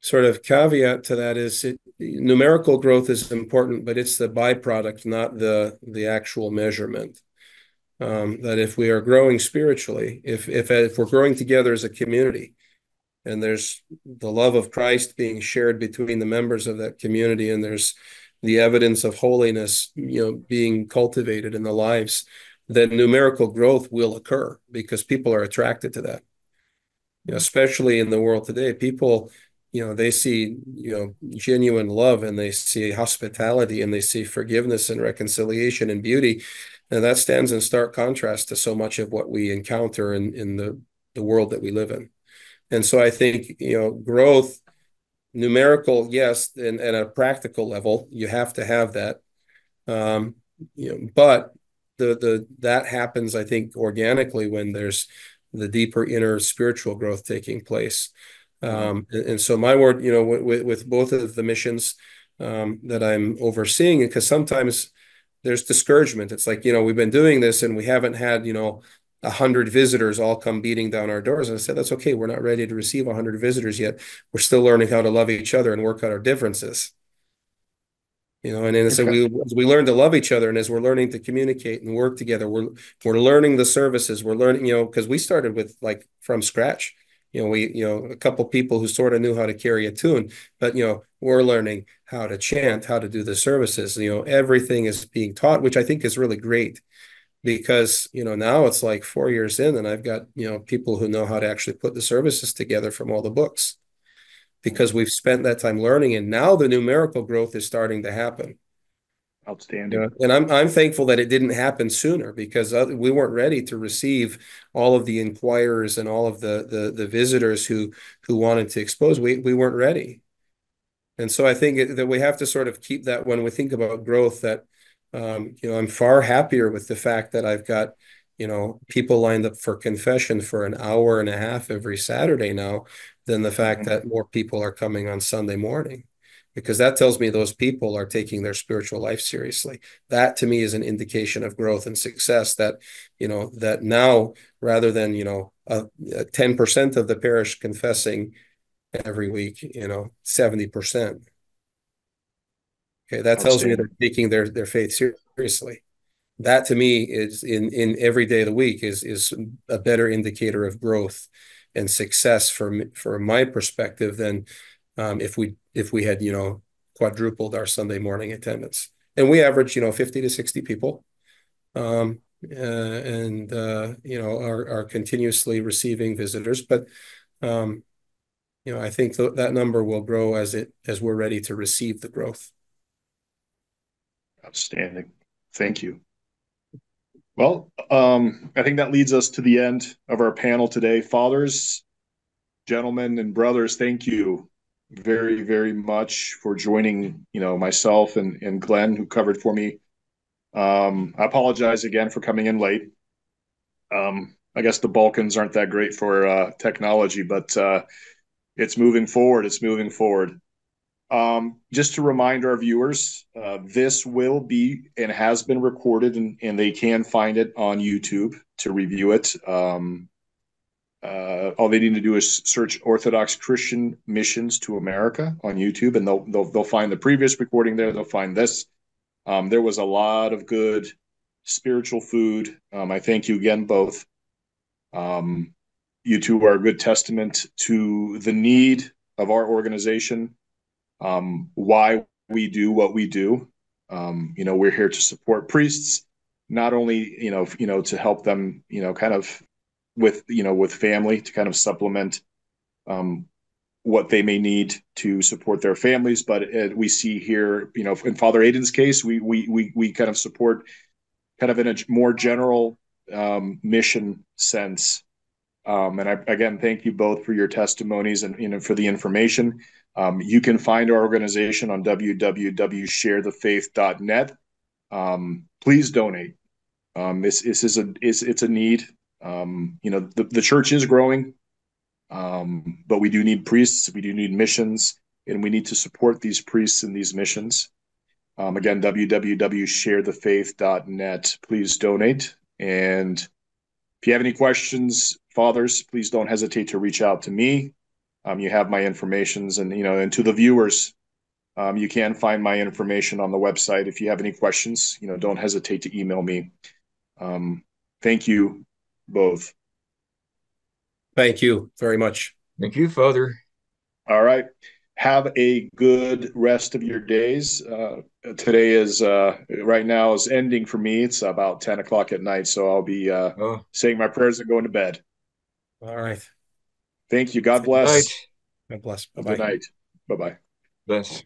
sort of caveat to that is numerical growth is important, but it's the byproduct, not the actual measurement. That if we are growing spiritually, if we're growing together as a community, and there's the love of Christ being shared between the members of that community, and there's the evidence of holiness, being cultivated in the lives, then numerical growth will occur because people are attracted to that. Especially in the world today, people, they see, genuine love, and they see hospitality, and they see forgiveness and reconciliation and beauty. And that stands in stark contrast to so much of what we encounter in the world that we live in. And so I think, growth, numerical, yes, and at a practical level, you have to have that. But that happens, I think, organically when there's the deeper inner spiritual growth taking place. And so my word, with both of the missions that I'm overseeing, because sometimes there's discouragement. It's like, we've been doing this and we haven't had, 100 visitors all come beating down our doors. And I said, that's okay. We're not ready to receive 100 visitors yet. We're still learning how to love each other and work out our differences. And then so Okay. as we learn to love each other, and as we're learning to communicate and work together, we're learning the services. We're learning, because we started with like from scratch. A couple people who sort of knew how to carry a tune, but we're learning how to chant, how to do the services. Everything is being taught, which I think is really great, because now it's like 4 years in, and I've got people who know how to actually put the services together from all the books, because we've spent that time learning, and now the numerical growth is starting to happen. Outstanding. And I'm thankful that it didn't happen sooner, because we weren't ready to receive all of the inquirers and all of the visitors who wanted to expose. We weren't ready. And so I think that we have to sort of keep that when we think about growth, that I'm far happier with the fact that I've got people lined up for confession for an hour and a half every Saturday now than the fact Mhm. that more people are coming on Sunday morning. Because that tells me those people are taking their spiritual life seriously. That to me is an indication of growth and success that now rather than, 10% of the parish confessing every week, 70%. Okay, that tells me they're Outstanding. taking their faith seriously. That to me is in every day of the week is a better indicator of growth and success for my perspective than if we had quadrupled our Sunday morning attendance. And we average 50 to 60 people, and are continuously receiving visitors. But I think that number will grow as we're ready to receive the growth. Outstanding. Thank you. Well, I think that leads us to the end of our panel today. Fathers, gentlemen, and brothers, thank you very, very much for joining, myself and Glenn, who covered for me. I apologize again for coming in late. I guess the Balkans aren't that great for technology, but it's moving forward. It's moving forward. Just to remind our viewers, this will be and has been recorded, and they can find it on YouTube to review it. All they need to do is search Orthodox Christian Missions to America on YouTube, and they'll find the previous recording there. They'll find this. There was a lot of good spiritual food. I thank you again both. You two are a good testament to the need of our organization, why we do what we do. We're here to support priests, not only to help them, kind of with family to kind of supplement what they may need to support their families. But we see here, in Father Aidan's case, we kind of support kind of in a more general mission sense. And again, thank you both for your testimonies and for the information. You can find our organization on www.sharethefaith.net. Please donate. It's a need. The church is growing, but we do need priests. We do need missions, and we need to support these priests and these missions. Again, www.sharethefaith.net. Please donate. And if you have any questions, fathers, please don't hesitate to reach out to me. You have my informations, and to the viewers, you can find my information on the website. If you have any questions, don't hesitate to email me. Thank you both. Thank you very much. Thank you, Father. All right. Have a good rest of your days. Today is right now is ending for me. It's about 10 o'clock at night, so I'll be saying my prayers and going to bed. All right. Thank you. God Good night. bless. God bless. Good Bye-bye. night. Bye-bye. Bless.